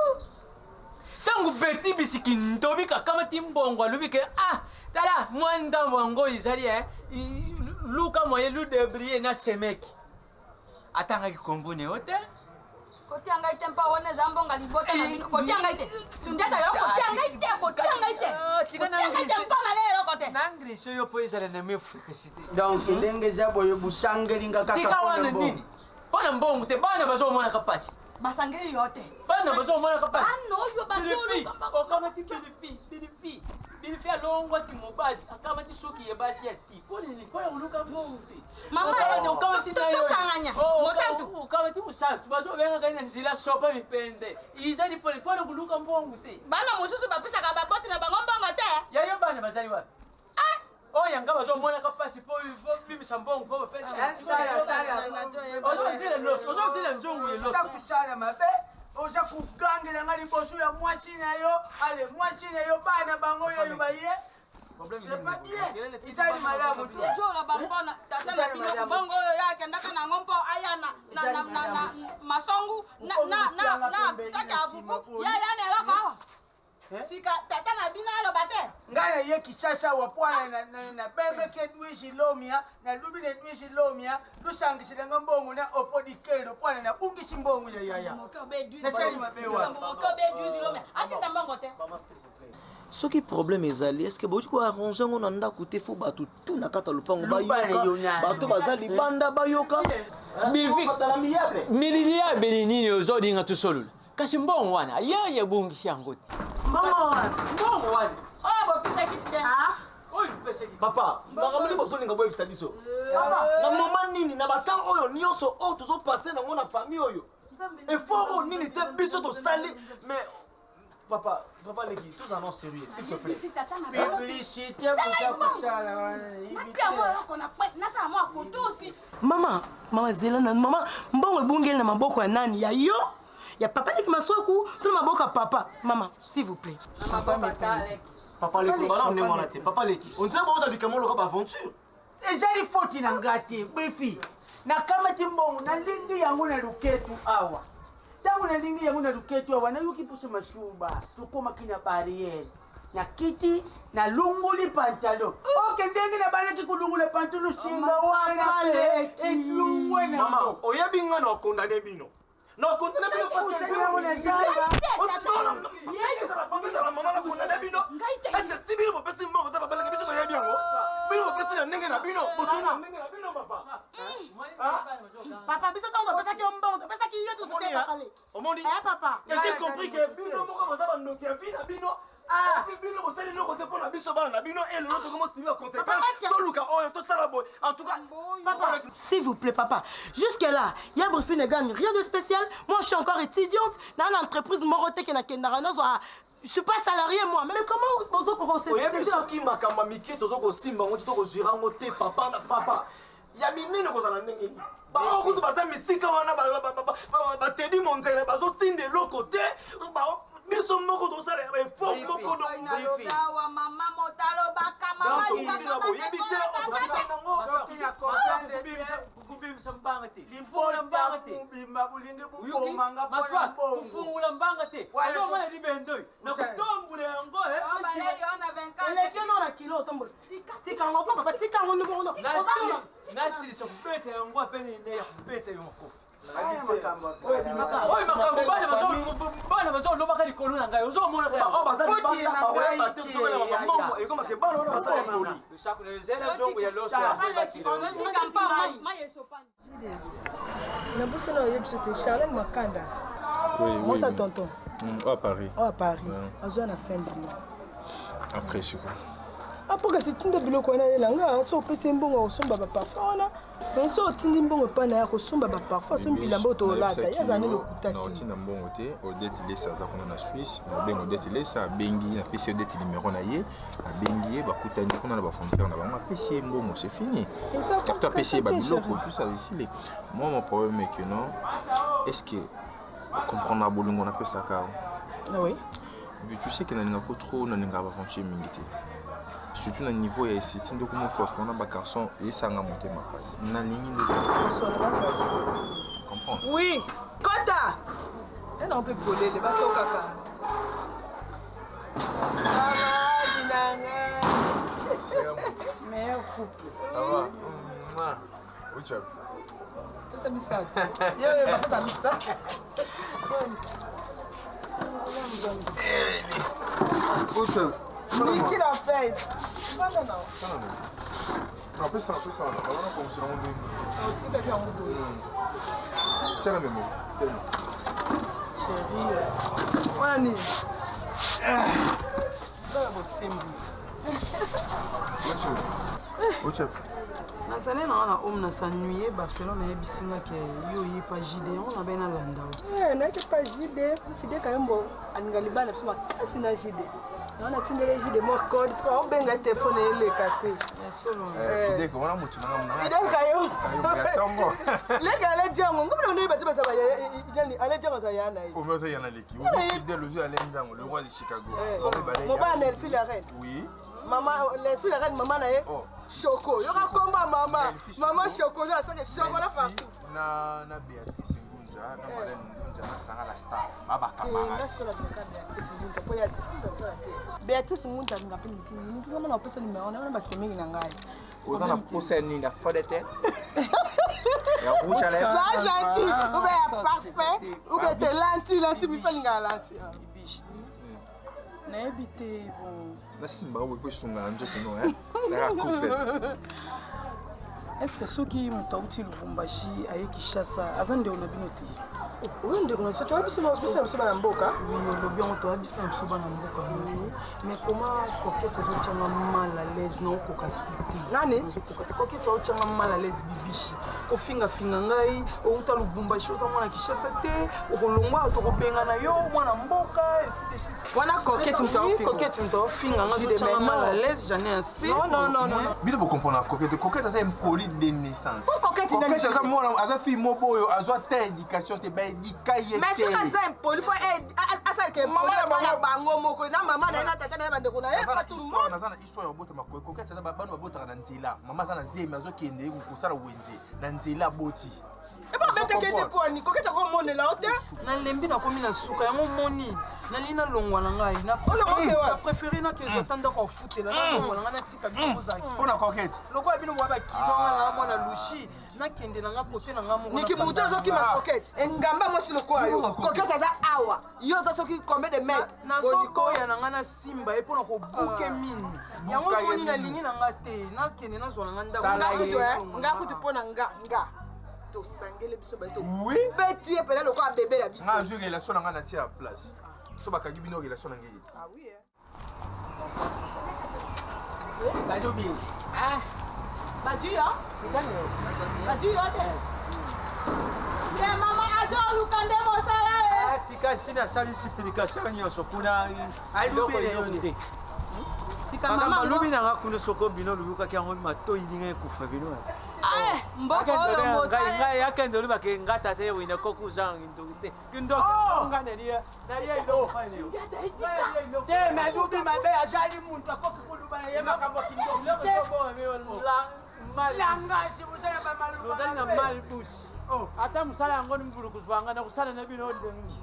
tangu beti bisiki ndobi kama timbongo alubike tala mwanda wango izali luka moye lu debrier na semeki atanga kikombone ote kotianga ite mpa wone zambonga libota na bino kotianga ite sundeta yo kotianga ite kotianga ite mpa na lero kote nangri so yo poisa na mefu kasite donc ndenge zabo yo busangelinga kaka tika wana nini bona mbongo te bana bazo mona capacité basangeli yote bana bazo mona capacité ano yo bazolo okama ti bilifi alongwa ti mobali akama ti soki ye basi ya ti poni ni kwa uluka mbongo te mama okama ti na yo tosanganya mosantu okama ti mosantu bazo benga kana nzila sopa mipende izali poni kuluka mbongo te bana mosusu bapesaka baboti na bango mbongo te yayo bana bazali wapi oya nga bazomona kapasi po bimisa mbongo po bapesa ozozila nzongo ye oza kusala mabe oza kugangela nga liboso ya mwasi na yo ale mwasi na yo bana bango oyo baye c'est pas bien izali malamu te jola bambona tata na bino mbongo oyo yakendaka nango mpo aya na masongu na saka abubu yana eloko awa sika tata na bino aloba te ngai na ye kisasa wa pwana na bembeke dwishi lomia na lubile dwishi lomia lusangisilanga mbongo na opodikelo pwana na bungisi mbongo ya nasali mabewa soki problème ezali est-ce que boki ko arranger ngo na ndako te fo bato tout na kata lupango bayoka bato baza libanda bayoka mililia belinini ozodinga tusolola kasi mbongo wana yeye bungisi yango te mama wana mbongo wana bopesa kiti te papa makambo bozolinga boyebisa biso na moma nini na batang oyo nyonso oyo tozopase nango na famille oyo effort oyo nini te biso tosali mais papa Leki, tous en sérieux, s'il te plaît. Publicité, Maman Zelana, maman, mbongo bungel na maboko ya nani ya yo? Ya papa Leki maswaku, tout maboko ya papa. Maman, s'il vous plaît. Papa Leki, Papa Leki, on dirait que vous avez comment le aventure. Déjà il faut qu'il en gâte, befi. Na kama timbongo na lingi yangu na luketu awa. Tangu na lingi yangu na luketu awa na yuki puso mashuba. Tukoma kina barrière. Na kiti na lunguli pantalo. Okay, ndenge na bana kikulungula pantalo singa wana pe. Elungwe na. Mama, oyebi ngana okondane bino. No condamné bino parce que vous les gens maman na condamné bino. Est-ce que si bino pesi mbongo ta papa na biso ko yebi yango? bino bapesi na ndenge na bino bosoni na ndenge na bino papa papa biso ntango topesaki yo mbongo topesaki yo topesaki papa leki omoni papa j'ai compris que bino moko baza bandoki ya vi na bino puis bino bosali eloko te mpo na biso bana na bino e lelo tokomosimi ya conséquence toluka oyo tosala boye en tout cas papa s'il vous plaît papa jusque là Yabrefine ne gagne rien de spécial moi je suis encore étudiante dans une entreprise morote qui n'a kendaka nazwa je suis pas salarié moi mais comment bozo ko conseiller oyebi soki makambo mike tozo kosimba ngo tokozira ngo te papa na papa ya minene kozala ndenge nini bango kutu baza misika wana batedi monzele bazotinda eloko te biso moko tozala effort moko oyebi te okubimisa mbanga te kubimba bulingi bukomanga kufungula mbanga te azomona libendoyi nakutombula yango eleki no na kilo otombola tikango po papa tikango ndimono nasilisa kubeta yango apene ine ya kubeta yo makofi oyo makambo bana bazolobaka likolo na ngai ozomona ekomake bana wana baza bakoli nabosana oyebiso te Charlène Makanda mosa tonton à Paris azwa na fin du mois après c'est quoi apoka sitinda biloko wana yelanga so opesi mbongo osomba baparfum wana so otindi mbongo mpana ya kosomba baparfum so bilamba otolata yazani lokuta te otinda mbongo te odeti lesa aza kuna na Suisse abengi odeti lesa abengi napesi odeti numéro na ye abengi ye bakutani kuna na bafrontière na bango apesi ye mbongo c'est fini kapto apesi ye babiloko tout ça ici moi mon problème est que non est-ce que comprendre bolingo napesaka oui mais tu sais que nalingako trop nalinga bafanche mingi te surtout na niveau ya esiti ndeko mosusu wana bagarçon esanga motema pasi nalingi nde comprendre oui kota ena mpe polele batokaka meilleur couple ça va ucha ça misate yo papa ça misate ucha Niki la fête. Non. Après ça, on va commencer à monter. Tu vas bien monter. Tiens la mémoire. Chérie. Wani. Ucha. nazali na homme na s'ennuyer Barcelone yebisingaki yo yepa JD on a bena landa nayeke pa JD fide kayembo alinga libala biso makasi na JD on a tindele JD moko disiko obenga telefone eleka te Fide ko wana mutu nanga Fide kayo leka ale jango ngombe ndo ibate basa yani ale jango za yana yi omezo yana leki uzo Fide lozo ale njango le roi de Chicago mobana elfi la reine oui maman elfi la reine maman na ye Choco yoka komba mama Choco za sake chocolat partout na Béatrice Ngunja na Madeleine Ngunja na Sanga la star baba camarade ngasikola toka Béatrice Ngunja po ya tinta tola te Béatrice Ngunja ngapi ni kama na opesa numéro na basemingi na ngai ozana posa ni na fodete ya rouge à lèvres ça gentil ou bien parfait ou bien t'es lentille mi fani nga lentille nayebi te bon nasimba oyo ekosunga na nzoto no na couple est-ce que soki moto auti Lubumbashi aye Kinshasa aza ndeko na bino te oui ndeko na biso biso bana mboka olobi yango toya biso na biso bana mboka mais comment Coquette azotianga mal à l'aise na okoka suite nani Coquette azotianga mal à l'aise bibishi ofingafinga ngai outa Lubumbashi oza mwana Kinshasa te okolongwa tokobenga na yo mwana mboka wana Coquette moto ofinga nga azotianga mal à l'aise j'en ai assez non bino comprendre Coquette aza impoli de naissance Coquette aza mwana aza fille moko oyo azwa ta éducation te baédika ye te mais soki aza impoli fo asalaka impoli bana bango moko na mama na ye na tata na ye bandeko na ye pas tout le monde naza na histoire ya obotama Coquette aza bano babotaka na nzela mama aza na zemi azokende kosala wenze na nzela boti ebabetekete poni Coquette akomonela o te nalembi nakomi na suka yango moni nali nalongwa na ngai na préféré nakezwa ta ndako afutela nalongwa na ngai natika bino ozaki mpona Coquette lokola bino mwa bakilo wana mwana lushi nakende na nga kote na nga moko nikimutu azokima coquette engamba mwasi lokola yo coquette aza awa yo oza soki combien de mètre nazokoya na nga na simba ye mpo na kobuke mini yango moni nalingi na nga te nakende nazwa na nga nga kutu mpo na nga tosangele biso bato beti ye pena lokola bebe na biso nga azwi relation na nga na tia ya place so bakangi bino relation na ngei balubi bajuyo bajuyo te te mama ajo oluka nde mosala e tika sini asali supplication nyonso kuna alubile sika mama alubi na nga kuna soko bino luyukaki yango matoi linga ekufa bino mboka oyo mosala ngai akende oluba ke ngata te wina koku zang ndoki te kindoko ngane nalia ilo fine te malubi mabe ajali muntu akoki kuluba na ye makambo kindoko langasi musala bamaluba ozali na mali bush ata musala yango ni mbulukuzu wanga na kusala na bino ndengi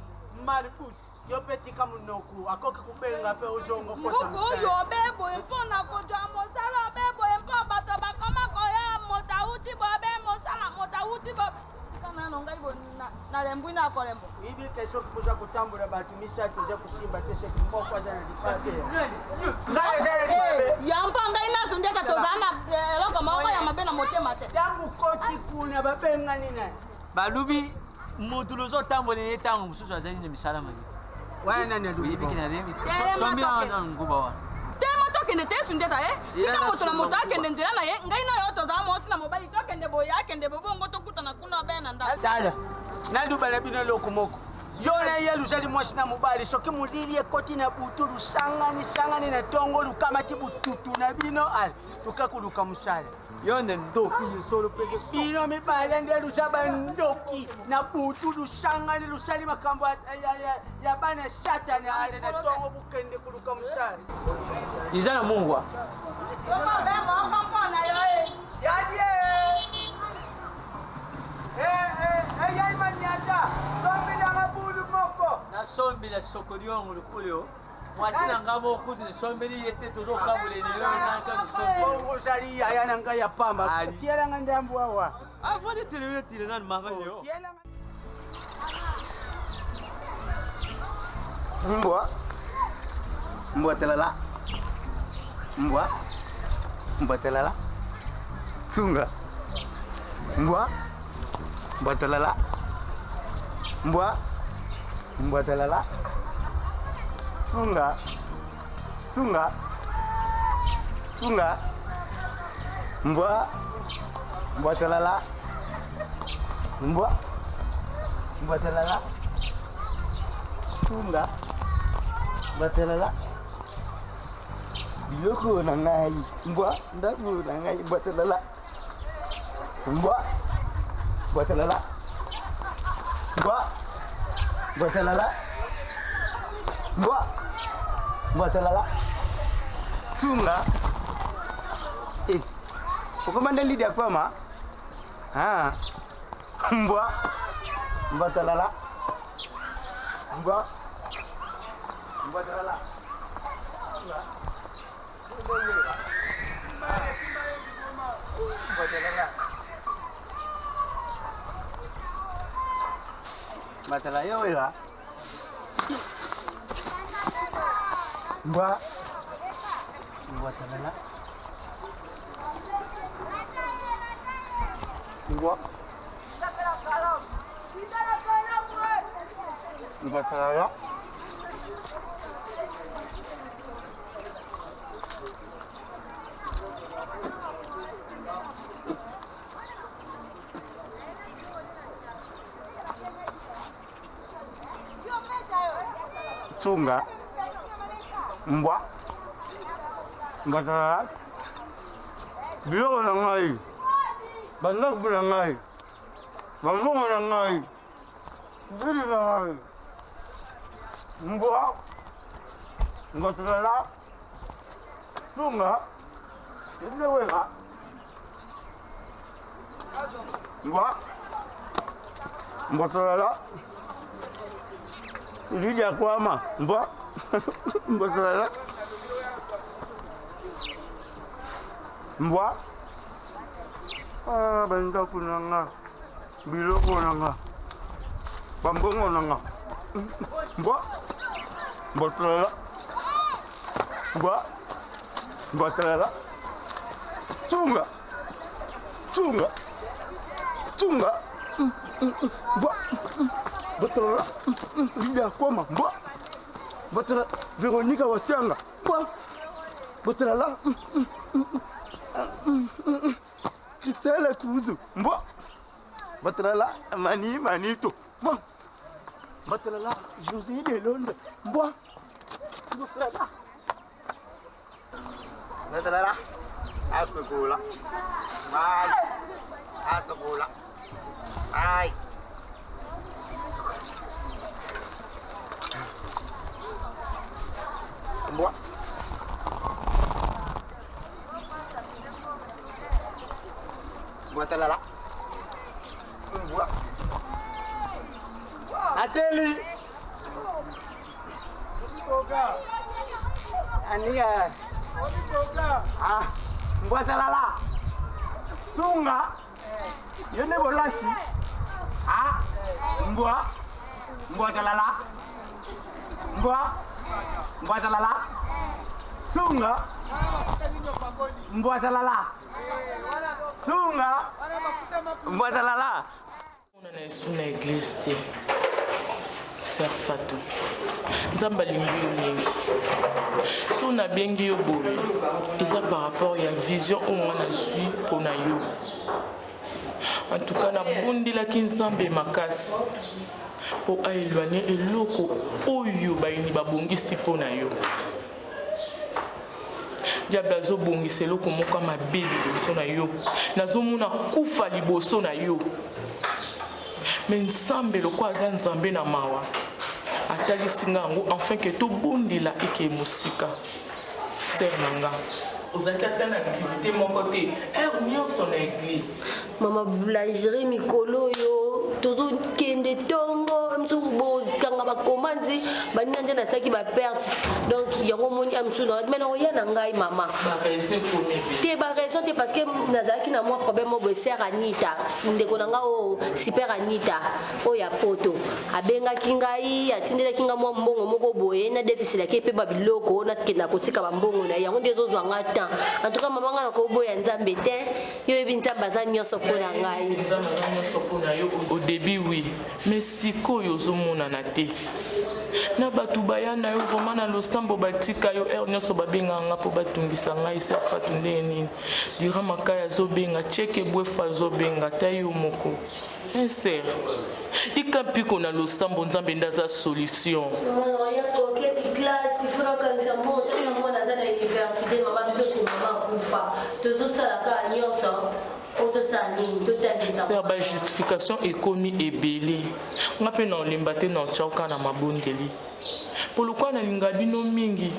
mali bush yo mpe tika munoku akoki kubenga mpe ozongo kota mbuku oyo obeboye mpona kozwa mosala obeboye mpo bato bakoma koya moto awuti bobe mosala moto awuti bobe nano ngai nalembwi na kolembo ibi kesho kuza kutambola bato misato za kusimba te seki moko aza na lipase yampo ngai naso ndeka tozala na eloko moko ya mabe na motema te ntango koti kuna babengani nani balubi motu lozotambola ye ntango mosusu azali na misala mabe wana nani aluyebiki na lembi sombi na nguba wana telema tokende te esu ndeta ye tika moto na moto akende nzela na ye ngai na yo tozala mosi na mobali tokende boye akende bobongo tokutana kuna be na ndako dala nandubala bino eloko moko yo na ye luzali mwasi na mobali soki molili ekoti na butu lusangani na ntongo lukamati bututu na bino ale tukakuluka mosala yo nde ndoki lisolo peke bino mibale nde luza bandoki na butu lusangani lusali makambo ya bana satani ale na ntongo bukende kuluka mosala iza na mungwa yadie yaimaniata sombila mabulu moko nasombila sokoli yongo lukulio mwasi na nga mokuti nisombeli ye te tozokambola bongo ozali yaya na ngai ya pamba tielanga ndambu awa avandi telele tilengani makanyo mbwa telala mbwa telala tsunga mbwa telala mbwa telala tsunga mbwa telala mbwa telala tsunga mbwa telala biloko na ngai mbwa ndabu na ngai mbwa telala mbwa telala mbwa telala mbwa telala tsunga ukomanda lidi ya kwama mbwa telala mbwa telala matala yo ila mbwa telala mbwa telala tsunga mbwa telala biloko na ngai bandaku na ngai bazongo na ngai mbili na ngai mbwa telala tsunga ileweka mbwa telala ilidi ya kwama mbwa telala mbwa Ah, bandako nanga. Biloko nanga. Bambongo nanga. Mbwa. Mbotala. Mbwa. Mbotala. Tunga. Tunga. Tunga. Mbwa. Mbotala. Lida Kwama. Mbwa. Mbotala. Veronica Wasianga. Mbwa. Mbotala. Christelle Kuzu. Mbwa. Mbotala. Manito. Mbwa. Mbotala. Josie de Londres. Mbwa. Mbotala. Mbotala. Asukula. Ai. Asukula. Ai. Mbwa. Mbotala. Mbwa. Ateli. Oga. Ania. Oga. Ah. Mbotala. Tunga. Yene bolasi. Ah. Mbwa. Mbotala. Mbwa. Mbotala. Tunga. Mbotala. Tunga. Mbotala. On a sous na église te. Sœur Fatou. Nzamba lingi mingi. So na bengi yo boye. Eza par rapport ya vision au moins na suis pour na yo. En tout cas na bundi la kinzambe makasi. Po aéloigner eloko oyo bayini babongisi po na yo. Diable azobongisa eloko moko mabe liboso na yo. Nazomona kufa liboso na yo. Mais nzambe loko aza nzambe na mawa. Atalisi ngango enfin que to bondila eke musika. Sœur nanga. Ozaki ata na activité moko te. Nyonso na église. Mama boulangerie mikolo yo. Tozo kende tongo. Msu kanga bakomanzi. Banina nde nasaki ba perte. Donc yango moni amsu na. Mais non ya na ngai mama. Ba raison pour te ba raison te parce que nazaki na moi problème mo sœur Anita. Ndeko nanga o super Anita. O ya poto. Abenga kingai atindela kinga mo mbongo moko boye na déficit la kepe ba biloko na kenda kotika ba mbongo na yango ndezo zwanga temps. En tout cas maman nga na ko boya nzambe te. Yo ebinza baza nyonso pona ngai. Au début oui, mais siko yo zomona na te. Na batu bayana yo vraiment na losambo batika yo nyonso babenga nga po batungisa ngai se Fatou ndeni. Dira makaya zo benga cheke bwefa zo benga tayo moko. Sincère. Ikapiko na losambo nzambe ndaza solution. Ya koketi classe ifuna kanisa moto na mwana za université mama biso to mama kufa. Tozo sala ka nyonso. Sœur, justification est commis et belé. On a pu nous limbater dans le chauka na mabondeli. Pour le quoi, na bino mingi.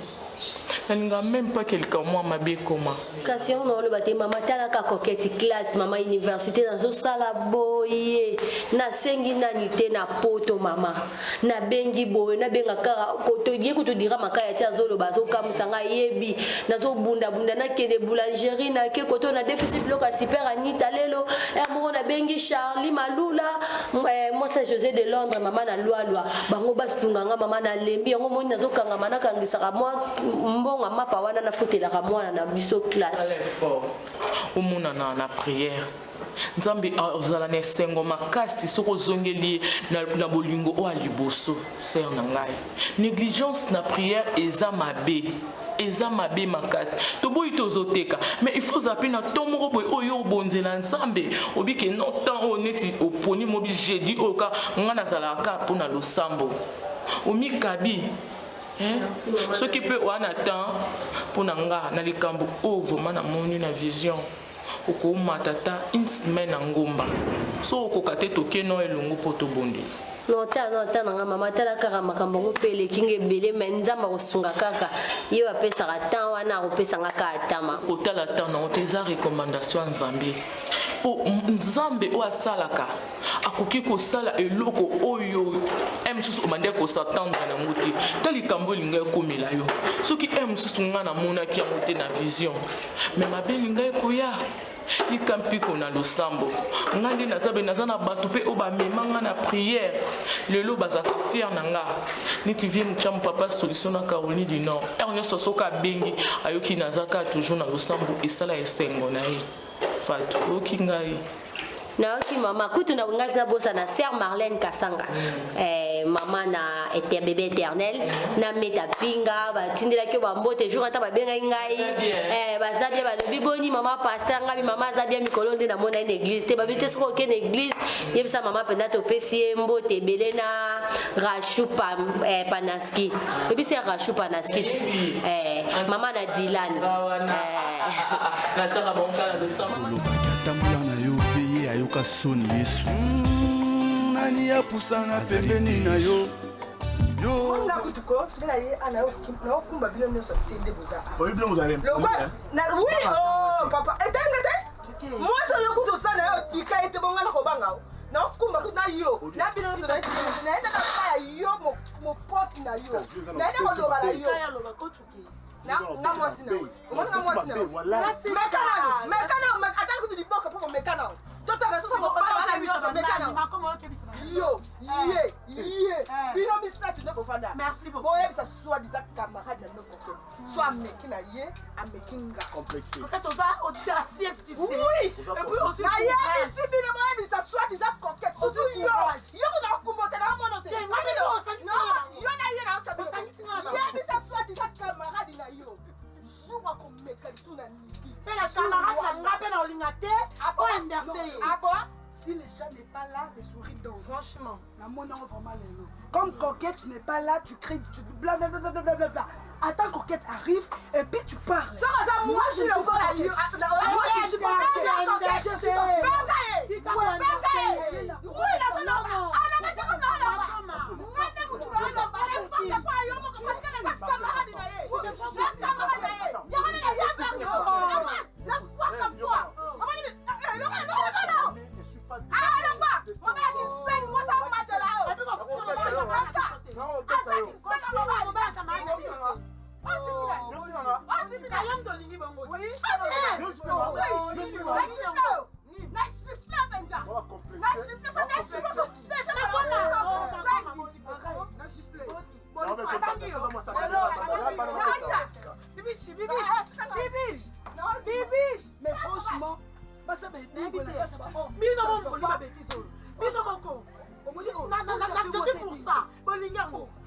Na même pas quelqu'un moi mabe comment. Kasi on le baté mama tala ka koketi classe mama université dans sala boye. Na sengi na nité na poto mama. Na bengi boye na benga kara koto die ko to dira makaya tia zolo bazo kamsanga yebi. Na zo bunda na kende boulangerie na ke koto na déficit bloc à super Anita lelo. Mo na bengi Charlie Malula. Moi c'est José de Londres mama na loi. Bango basunganga mama na lembi yango moni na zo kanga mana kangisaka moi mbonga mapa wana na futela ka mwana na biso classe. Au mona na prière. Nzambe ozala na sengo makasi soko zongeli na bolingo o aliboso sœur na ngai. Négligence na prière eza mabe makasi. Toboyi tozoteka mais il faut zapper na tomoro boy oyo bonzela nzambe obike non temps oneti oponi mobi jeudi oka ngana zala ka pona losambo. Omi kabi ce qui peut wana temps pour nanga na likambo vraiment na moni na vision oko matata une semaine ngomba so oko kate toke no elongo poto bondi non nanga mama tala kaka makambo ngopele kinge bele menzamba kosunga kaka yo apesa ka temps wana kopesa ngaka atama otala temps na oteza recommandation nzambe po nzambe o asalaka akoki kosala eloko oyo msusu obande kosatendre na nguti tali kambo linga ekomela yo soki msusu nga na monaki yango te na vision me mabe linga ekoya yika mpiko na losambo nga nde naza na bato mpe oyo bamemanga na priere lelo bazalaka fiere na nga neti vie mochamu papa solution na Caroline du Nord ere nyonso soki abengi ayoki naza kaka toujours na losambo esala esengo na ye fatu oyoki ngai naoki mama kutu na ngati na bosa na sœur Marlène Kasanga maman na était bébé éternel na meta pinga batindela ke bambote jour ata babenga ngai bazabia balobi boni mama pasteur ngai mama zabia mikolo nde na mona une église te babite soko ke na église yebisa mama penda to pesi mbote belé na Rachou Panaski et c'est Rachou Panaski maman na Dylan na tsaka bonka na sama ayoka soni Yesu nani apusanga pembeni na yo nga kutuko tuna ye ana okumba bino nyonso tende boza oyi bino mozalem na oui oh papa etenga te moi so yo kuzo sana yo ika ete bonga na kobanga na okumba kuna yo na bino nyonso na enda na kaya yo mo pot na yo na enda ko loba na yo kaya loba ko tuki na mwasi na omona nga mwasi na mekana ataka kutu diboka popo mekana Tota rasosa mo pala na miso mekana. Yo, bino misa tu ne bofanda. Merci beaucoup. Boye bisa soit disant camarade na no problème. Soit mekina ye, amekinga complexé. Peut-être on va audacieux tu sais. Oui. Et puis aussi aye si bino boye bisa soit disant coquette. Yo na kumbote na monote. Yo na ye na chabi. Ye bisa soit disant camarade na yo. Joua comme mekalisuna ni. Mais la camarade n'a pas dans l'ingate, faut inverser. Si le chat n'est pas là, les souris dansent. Franchement, la monnaie vraiment les lots. Comme Coquette, tu n'es pas là, tu cries, tu blablabla. Attends, Coquette arrive et puis tu parles. Ça, moi je suis le corps à Moi je suis pas Coquette. Je suis pas mais franchement, ça va être pour ça.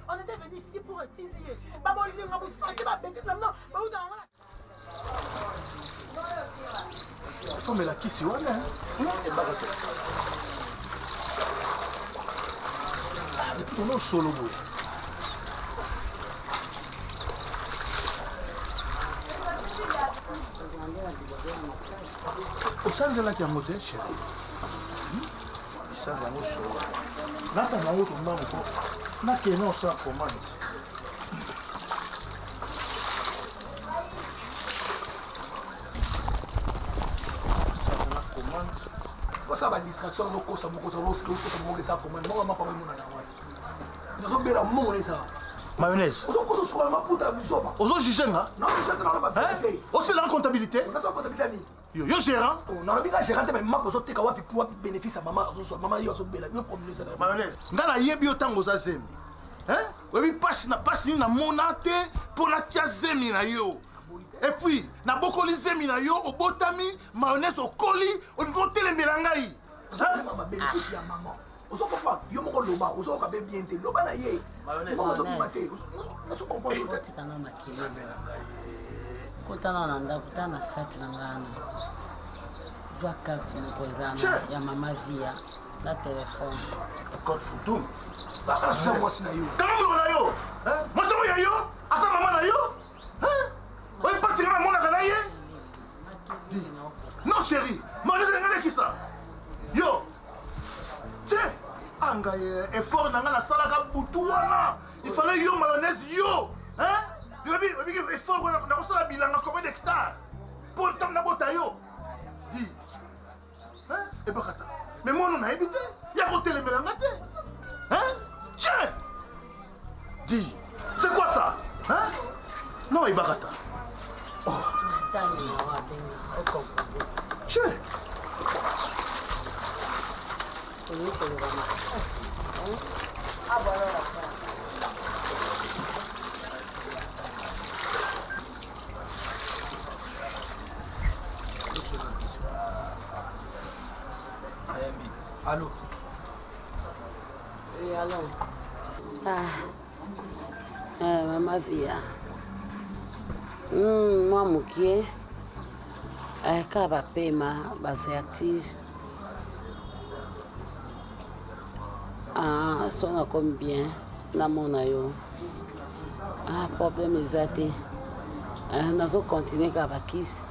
On était venu ici pour étudier. mais la kisi wana on solo boy. osanzelaki yango te chéri osala yango solo nata nango tomba moko nakende osala commande ça va distraction no kosa moko ça commande moi mama pas mona na wana nous bela mona ça mayonnaise ozo sola maputa bisoba ozo jugenga non je te na ba hein aussi la comptabilité on a sa comptabilité ni yo gérant on a bien gérant mais mama ozo teka wapi bénéfice à maman ozo maman yo ozo bela yo problème ça mayonnaise ngana yebi otango za zemi hein webi passe na monate pour la tia zemi na yo. Et puis, na bokoli zemi na yo, obotami, mayonnaise okoli, on telembela ngai. Maman bénéfice ya maman. Ozo comprendre, yo moko loba, ozo ka bien te, loba na ye. Mayonnaise. Ozo mate, ozo comprendre yo tika na makele. Kotana na ndako tana sac na ngana. Zwa carte moko ezana ya mama via la téléphone. Code photo. Ça va ça moi na yo. Kama na yo, hein? Moi ça yo, asa mama na yo? Hein? Oui, pas si maman a gagné. Non, chérie, moi je n'ai qui ça. Yo, tiens, angaye, effort n'a la salle à boutouana. Il fallait yo mayonnaise yo, hein? Il y a effort on a reçu la bilan combien d'hectares pour le temps d'abota yo. Dis, hein? Et bakata. Mais moi on a évité. Il y a côté les mélangate, hein? Tiens, dis, c'est quoi ça, hein? Non, Ibakata. Oh. Natani wa benga, o composé. Che. koloba makasi. Ah bon alors Allô? Oui, allô. Maman Via. Moi, Moukié. Quand va payer ma vertige. Son a combien? Na mon ayo. Problème exacté. Nous allons continuer à bakis. Si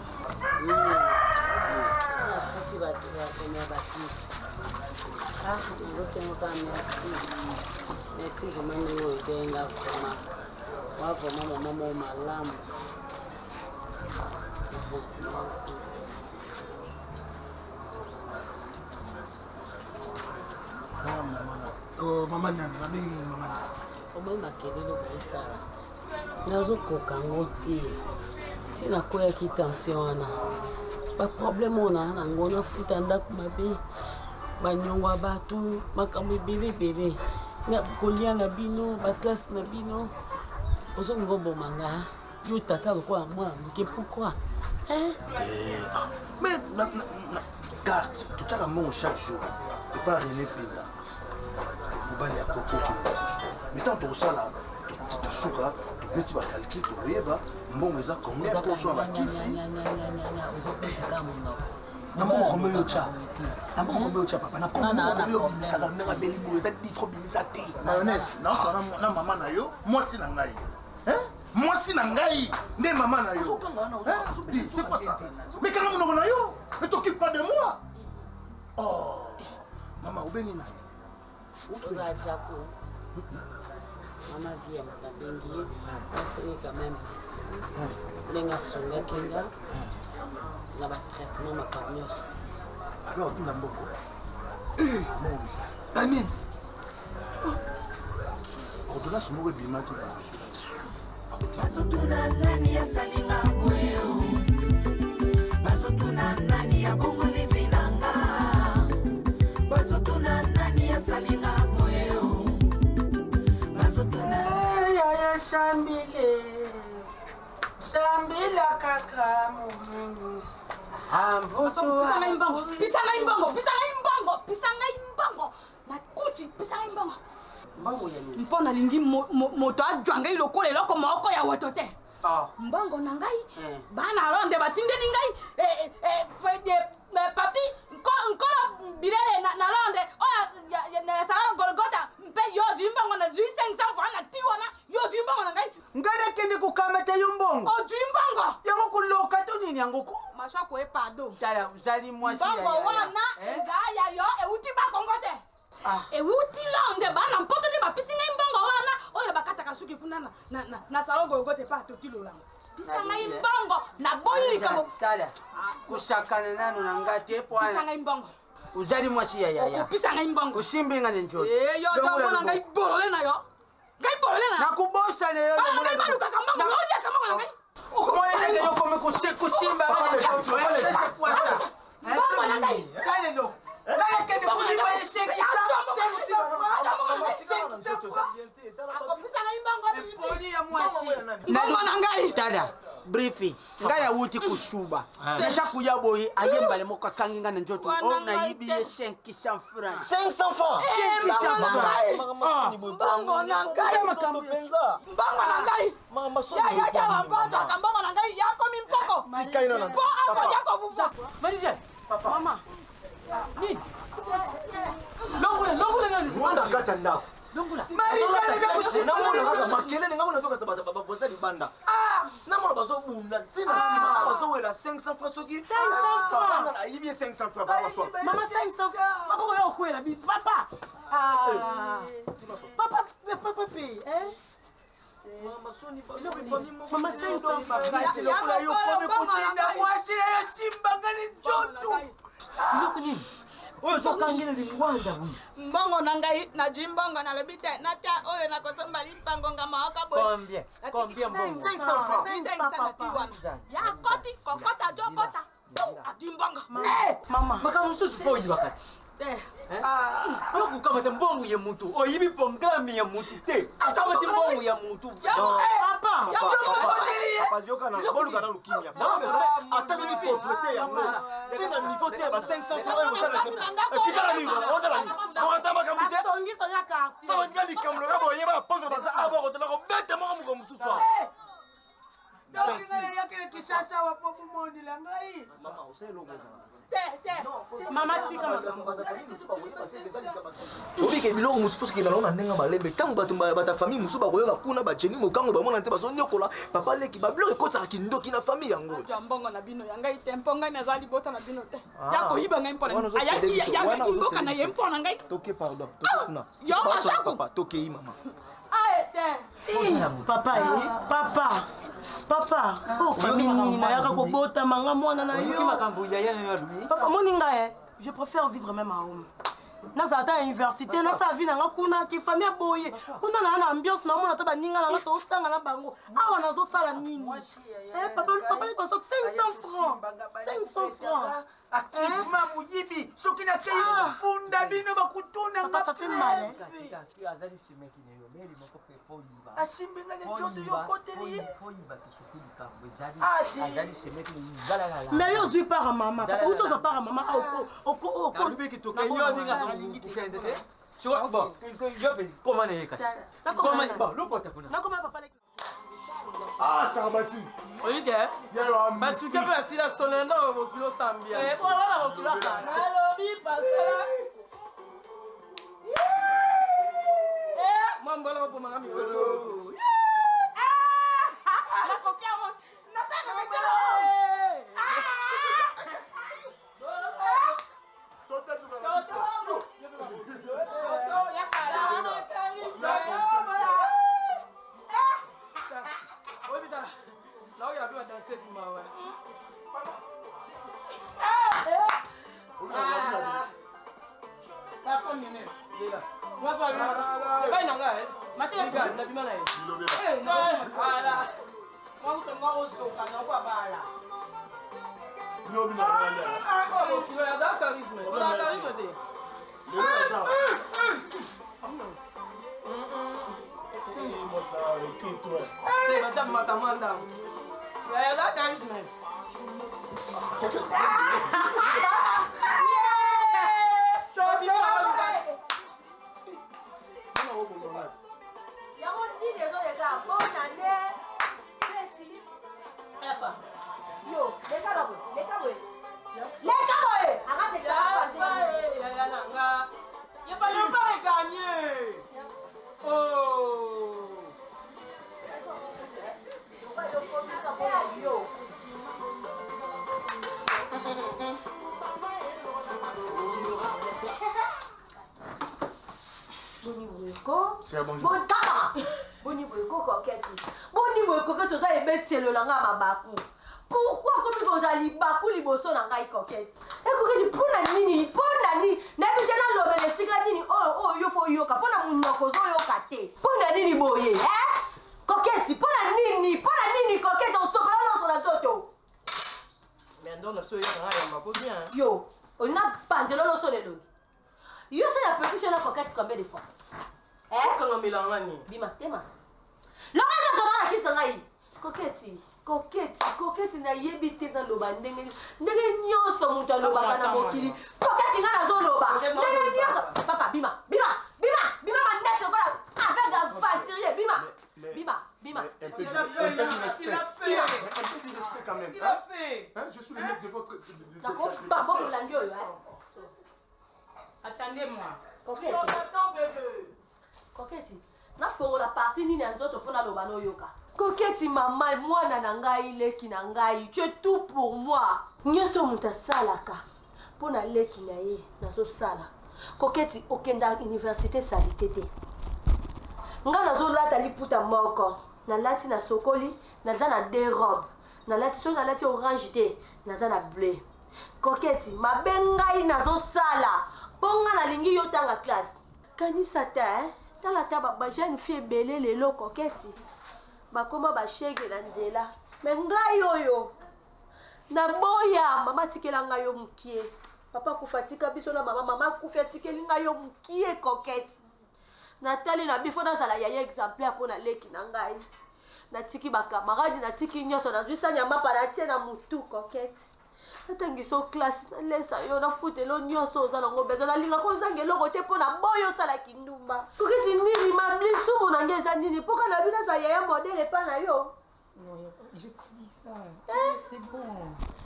va combien bakis. Je sais pas, merci. Merci vraiment nous aider là vraiment. Moi vraiment maman malam. Merci. Maman nana, maman. Comment makelele bosala? Nazokoka ngo te. Tina koyaki tension wana. Ba problème ona nango na futa ndako mabe. Banyongo ya bato makambo ebele na kolia na bino baklase na bino ozongi obomanga yo tata lokola mwana moke pourquoi mais garde totiaka mbongo chaque jour epa René Pinda mobali ya kokoki mosusu mais tant tokosala tosuka tobeti bacalcule tokoyeba mbongo eza combien pourcent ya bakisi ozopetaka monoko Nambongo kombe yocha. Nambongo kombe yocha papa. Na kombe yo bimisa ka mnenga beli boyo ta bifro bimisa te. Mayonnaise, na sala na mama na yo, mwasi na ngai. Mwasi na ngai, nde mama na yo. C'est quoi ça? Mais quand on a yo, ne t'occupe pas de moi. Oh. Maman, obeni na. Oza Jaco. Maman vient na bengi. C'est quand même. Lenga songa kenga. Na ba traitement makamios. Alors tu n'as beaucoup. Amin. Ordonnance mo bima ki ba. Bazotuna nani ya salinga boyo. Bazotuna nani ya bongo livinanga. Bazotuna nani ya salinga boyo. Bazotuna ya shambile. Shambila kaka mumungu. Pisanga imbongo. Na kuti pisanga imbongo. Mbongo ya nini? Mpona lingi moto ajwanga iloko eloko moko ya woto te. Mbongo na ngai bana ronde batindeni ngai fede papi nkola birele na ronde oya na sala golgota mpe yo jimbongo na 500 fois na tiwana yo jimbongo na ngai ngana kende kukamata yumbongo o jimbongo yango kuloka to nini yango ko masha ko epado tala uzali mwasi ya mbongo wana ezaya yo euti ba kongote euti londe bana mpoto ni bapisinga imbongo wana oyo bakataka suki kuna na sala golgota pa to tilolango pisanga imbongo na boyi kamo tala kusakana nanu na ngati epo ana pisanga imbongo uzali mwasi ya pisanga imbongo usimbinga nenjo yo to bona ngai bolole na yo ngai bolole na nakubosa ne yo ngai baluka kambongo yo kambongo na ngai okomoye ngai yo kome kusimba mbongo na ngai kale lo ngai kende kulimba yesekisa mbongo na ngai tada briefi ngai awuti kusuba nisha kuya boyi ayembale moko akangi nga na njoto o nayibi ye 500 francs 500 francs 500 francs mbongo na ngai mbongo na ngai ya wapata kambongo na ngai yako mimpoko po ako yako vuva Marie mama ni longula nani mwanda kata ndako longula namona kaka makelele ngakona toka sabata baba vosa libanda namona bazobunda ntina sima bazowela 500 francs soki 500 francs na yibi 500 francs baba so mama 500 maboko yo kwela bi papa papa mama soni ba mama 500 francs lokula yo kome kutinda mwasi ya simba ngani njoto ndoko nini oyo zokangela lingwanda bwi mbongo na ngai na jimbongo na lobite nata oyo na kosomba limpango ngama waka boy combien mbongo 500 francs 500 tiwana ya koti kokota jokota adimbongo mama makamususu fo yi wakati yokukamata mbongo ya mutu oyibi pongami ya mutu te akamati mbongo ya mutu papa yokana bolukana lukimia atazali pauvreté yango tina niveau te ba 500 francs kitala ni otala ni okatama kamute sawa tika likamlo ka boye ba pauvre baza abo otala ko bete mo ko mususu yakele kisasa wa popo mondi la ngai mama uselo mama tika makambo obike biloko mususu kila lona ndenga malembe tango bato bata famille mususu bakoyoka kuna bajeni mokango bamona nte bazonyokola papa leki babiloko ekotaka kindoki na famille yango mbongo na bino ya ngai te mpo ngai nazali bota na bino te ya koyiba ngai mpona ayaki mboka na ye mpona ngai toke pardon toke kuna yo masaku toke mama papa oh famille nini nayaka kobota manga mwana na yo papa moninga je préfère vivre même à home nazala ta université nasala vie nanga kuna ki famille boye kuna na ambiance namona ta baninga nanga totanga na bango awa nazosala nini papa liboso 500 francs akisma muyibi soki na kei funda bino bakutuna nga ça fait mal azali simeki ne yo meli moko pe foyiba asimbenga ne joto yokoteli foyiba kisoki likambo azali simeki zala la mais yo zui para mama papa uto zo para mama oko kalubiki to ke yo ninga kende te sho bon yo be comment ne kasi comment bon lokota kuna nakoma papa leki ah Sarabati oyike batuke mpe asila solo nda bokilo sambia baba bokilo nalobi pasala mwambola bapomanga mio nakoki yango nasaka betelo pourquoi comme vous allez baku liboso na ngai coquette coquette pona nini nabi tena lobele sika nini oh yo fo yoka pona munoko zo yoka te pona nini boye coquette pona nini coquette on sopa na so na toto mais ndo na so yoka ngai mako bien yo on a panjelo lo so lelo yo c'est la petite na coquette combien de fois kanga milanga ni bima tema longa to na kisa ngai coquette na yebi te na loba ndenge nyonso moto alobaka na mokili coquette nga nazoloba ndenge nyonso papa bima manete okola avec un vatirier bima je suis le mec de votre d'accord babo molandi oyo attendez-moi coquette nafongola parti nini ya nzoto fo naloba noyoka coquette mama mwana na ngai leki na ngai tu es tout pour moi nyonso moto asalaka mpo na leki na ye nazosala coquette okenda université salite te nga nazolata liputa moko nalati na sokoli naza na deux robe nalati soki nalati orange te naza na bleu coquette mabe ngai nazosala mpo nga nalingi yo tanga classe kanisa te tala ta bajeune fille ebele lelo coquette bakoma bashege na nzela me ngai oyo naboya mama tikela ngai yo mokie papa kufatika biso na mama kufatika linga yo mukie coquette natali na bifo nazala yaya exemplaire pour na leki na ngai natiki bakamaradi natiki nyonso nazwisa nyama paratie na mutu coquette natangiso classe nalesa yo nafutelo nyonso oza nango bezo nalinga kozanga eloko te mpo na boyo osalaki ndumba koketi nini mablisumu nange eza nini mpoka na bino aza yaya modele epa na yo. Je dis ça. C'est bon.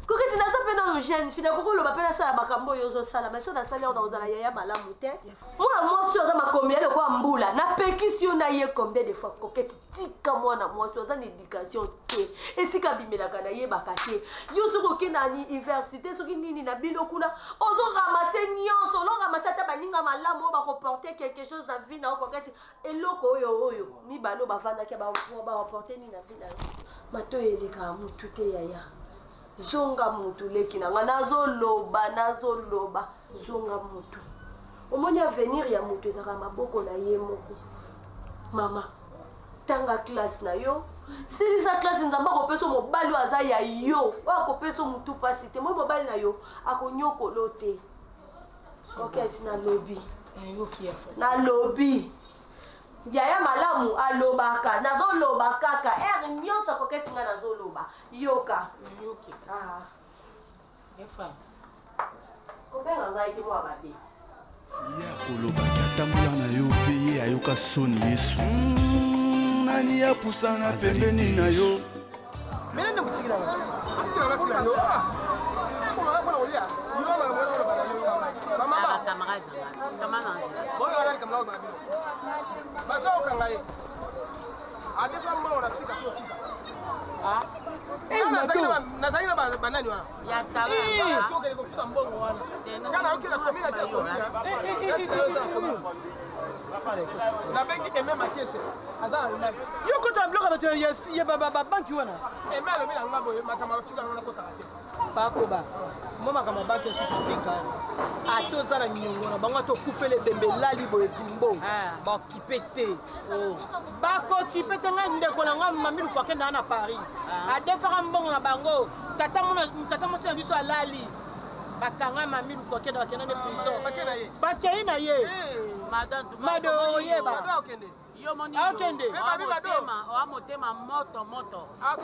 Koketi naza mpe na jeune fille nakokoloba mpe nasala makambo oyo ozosala mais so nasali aona ozala yaya malamu te mwana mwasi oza makombia lokwa mbula napekisi yo na ye combien de fois koketi tika mwana mwasi oza na éducation te esika bimelaka na yebaka te yo soki okenda na université soki nini na bino kuna ozoramase nyonso oloramase ata baninga malamu oyo bakoporte quelque chose na vie na yo koketi eloko oyo mibale oyo bavandaki bareporte nini na vie na yo mato elekaka mutu te yaya zonga mutu leki nanga nazoloba zonga mutu omoni avenir ya mutu ezaka maboko na ye moko mama tanga classe na yo silisa classe nzamba akopesa mobali oyo aza ya yo oyo akopesa mutu pasi te moi mobali na yo akonyokolo te okesi nalobi yaya malamu alobaka nazoloba kaka ere nyonso koketi nga nazoloba yoka obenga ngai te mwa babe ya kolobaki atambola na yo mpe ye ayoka soni yesu nani apusana pembeni na yo nazali na banani wana nabengi eme makese aza na lunaki yo kota bloka bato ya babanki wana eme alobi na nga boye makambo afika wana kotaka te bakoba mo makambo banki esukifika ata oza na niongo na bango ata okufela ebembe elali boye zimbo bakipe te bakokipe te ngai ndeko na ngai mamilu fo akenda na Paris adefaka mbongo na bango tata mosi na biso alali bakanga mamilu fo akenda bakenda ne prison bakei na ye mado oyeba yo moni oa motema moto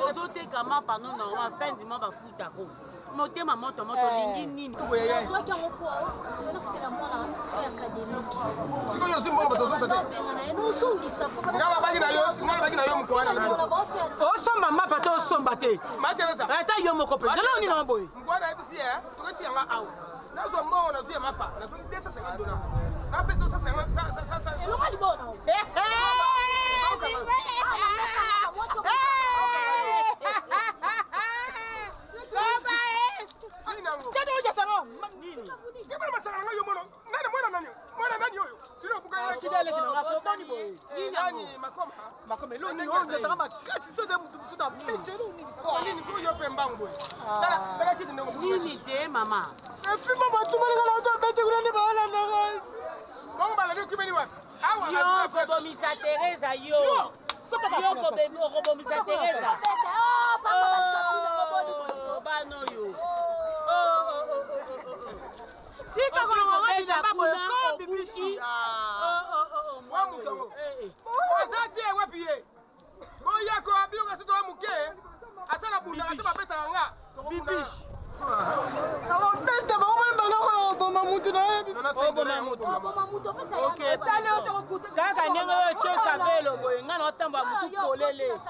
ozoteka mapa nono wa fin du mois bafuta ko motema moto lingi nini soki yango po nafutela mwana académique sikoyo osi mbongo bato ozota te nosongisa ngala baki na yo moto wana osomba mapa te osomba te ata yo moko mpe zala onina maboye mkwana ebisi ye toketi yanga awa nazwa mbongo nazwi ya mapa nazwi $250 napesa $150 eloko libona nini te mama yo kobomisa Teresa yo kobomisa Teresa bano yo tika kolonga bilamba ko bibishi wa mutongo azati wapi ye oya ko abio ka sito muke atana bunda ata bapeta nga bibishi awo beta ba mo mbalo boma mutu na boma mutu okay kaka nengo cheka belo boye ngana otamba mutu kolele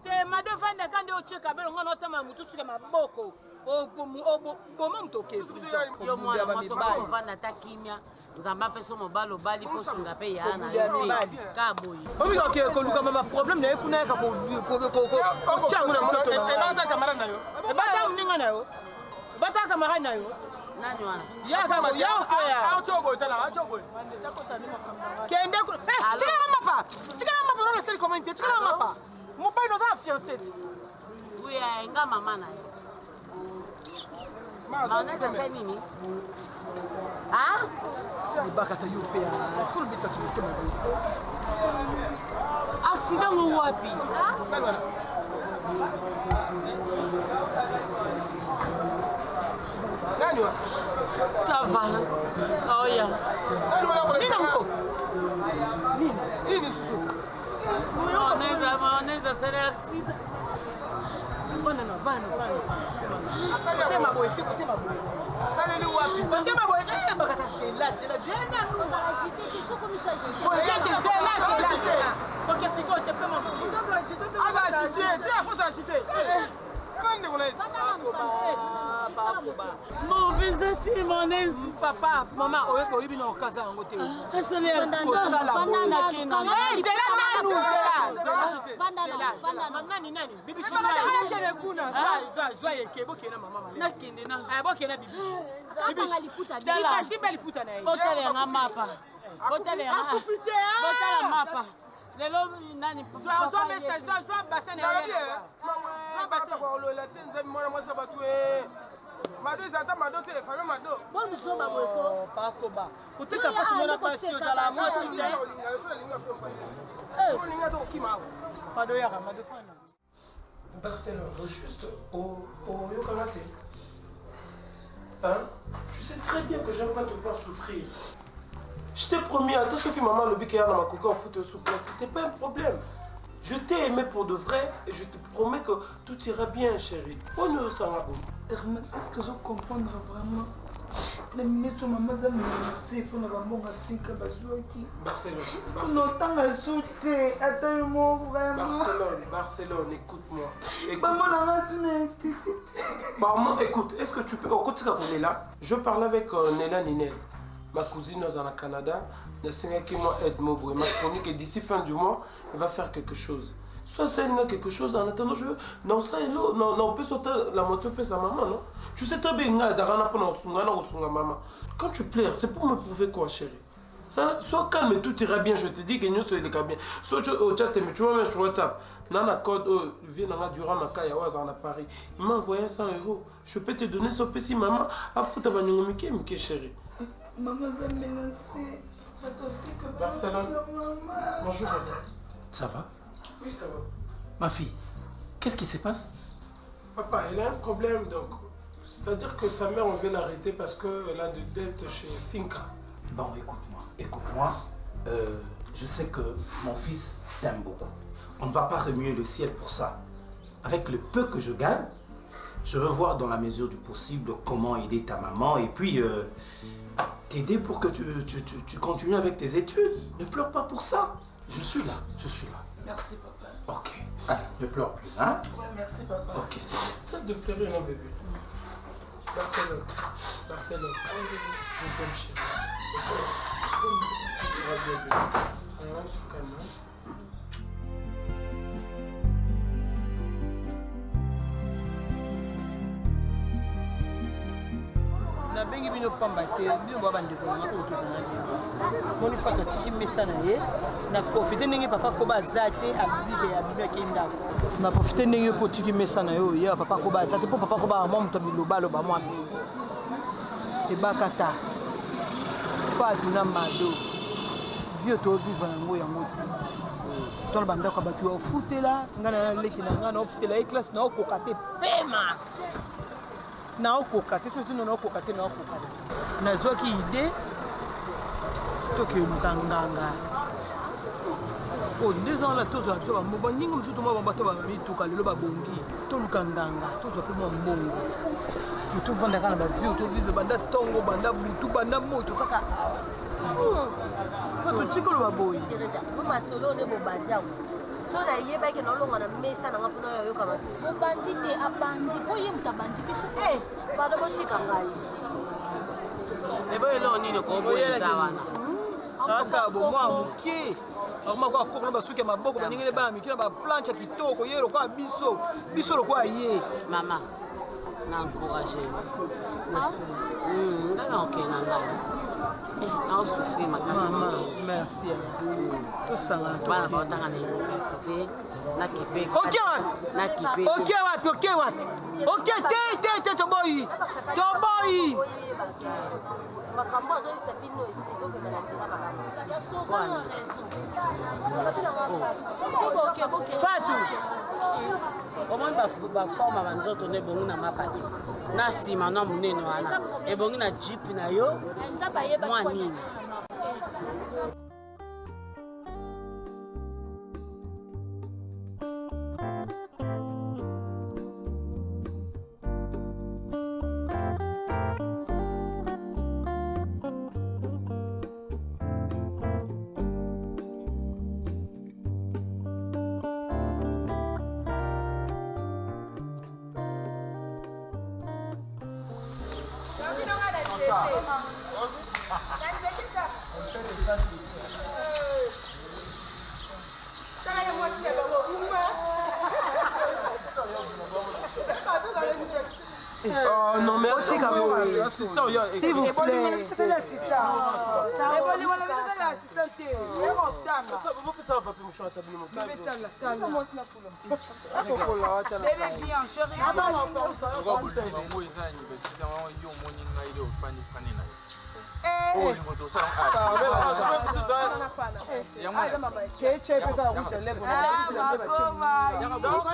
te madefanda kande ocheka belo ngana otamba mutu suka maboko boma mutoke yo mwana mwaso bakovanda ta kimia nzamba peso mobali obali posunga pe ya na yo ka boye obizoke koluka mama problème na ekuna eka ko changu na mtoto ebata kamera nayo ebata mninga nayo bata kamera nayo nani wana ya kama ya ko ya achogo tala achogo kende ko tika mapa no seri comment tika mapa mobile no za fiancé oui nga mama na yo maoneza sa nini ibaka ta yupe ya kulbita tukema accident ngo wapi Nani wa? Ça va. Oh ya. Nani wala kwa nini mko? Nini susu? Unaweza sere accident. Vana. Tema boy, tema boy. Sana ni wapi? Tema boy, bakata c'est la viande. On va agiter, qu'est-ce qu'on me soit agité? C'est là. Donc il faut que tu peux papa, maman, lelo nani zwa bassin ya bassin kwa lo la tenza mwana mwasa batu mado zata mado téléphone mado bon biso ba boyko pas koba uteka pasi mwana pasi ozala mwasi olinga to kima mado ya mado fana Barcelone juste au yokamate. Hein? Tu sais très bien que j'aime pas te voir souffrir. Je t'ai promis, attends ce que maman le dit qu'il y a dans ma coca au foot sous place, c'est pas un problème. Je t'ai aimé pour de vrai et je te promets que tout ira bien, chérie. On est au Sanabo. Herman, est-ce que je comprends vraiment les minutes où maman a menacé pour ne pas m'en Afrique, Barcelone. On entend à sauter, attends-moi vraiment. Barcelone, écoute-moi. Maman a raison. Maman, écoute, est-ce que tu peux... Écoute ce qu'on est là. Je parle avec Néla Ninel. Ma cousine est au Canada, elle m'a promis que d'ici fin du mois, elle va faire quelque chose. Soit ça, il y a quelque chose, en attendant, je veux... Non, ça, non, on peut sauter la moto, peut sa maman, non? Tu sais très bien, maman. Quand tu pleures, c'est pour me prouver quoi, chérie? Hein? Sois calme et tout ira bien, je te dis que nous sommes bien. Soit tu vois même sur WhatsApp, dans la code, vient dans la durant la caille à Paris. Il m'a envoyé 100 €. Je peux te donner ce petit maman à foutre à ma chérie. Maman a menacé. Barcelone. Bonjour. Ça va? Oui, ça va. Ma fille, qu'est-ce qui se passe? Papa, elle a un problème, donc. C'est-à-dire que sa mère, on veut l'arrêter parce qu'elle a des dettes chez Finca. Bon, écoute-moi. Je sais que mon fils t'aime beaucoup. On ne va pas remuer le ciel pour ça. Avec le peu que je gagne, je veux voir dans la mesure du possible comment aider ta maman et puis t'aider pour que tu continues avec tes études. Ne pleure pas pour ça. Je suis là. Merci, papa. Ok. Allez, ne pleure plus, hein? Ouais, merci, papa. Ok, c'est bien. Cesse de pleurer, non, bébé. Barcelone. Je t'aime, chérie. Je t'aime ici. Tu vas bien, bébé. Alors, on se calme. nabengi bino pamba te bino bwa bandeko nanga oyo tozalaki moni faka tiki mesa na ye na profite ndenge papa koba aza te abimaki ndako na profite ndenge mpo tiki mesa na ye oyo ye papa koba aza te mpo papa koba amwa moto biloba aloba mwa ebakata fatu na mado vio tovivre yango te tona bandako bato ya ofutela ngai na leki na ngai na ofutela ye classe na okoka te pema naokoka te soki naokoka te nazwaki ide tokeluka nganga o 2 ans la tozwa biso bambo ndenge mosusu mwa bato bamituka lelo babongi toluka nganga tozwa mpe mwa mbongo tovandaka na bavie tovive banda ntongo banda butu banda moi tosaka fa totikolo baboyi masolo ne bobandiango so nayebaki naolonga na mesa nanga mpona oyo oyoka mafi obandi te abandi mpo ye moto abandi biso pardon botika ngai eboyeloo nini koboyeza wana aka bomwa moke akomaka akokona basuki ya maboko baningene bamiki na baplanche ya kitoko ye lokola biso lokola ye mama na encourage ngai naokena ngai naosouffrir makasi merci tosangana bana baotanga na université nakipe oke te toboyi makambo azoyebisa bino ezobima na nzela fatu omoni baforme banzoto nde ebongi na mapati na nsima na monene wana ebongi na jipe na yo mwa nini. Oh non mais assistant, s'il vous plaît. C'était l'assistant. Donc,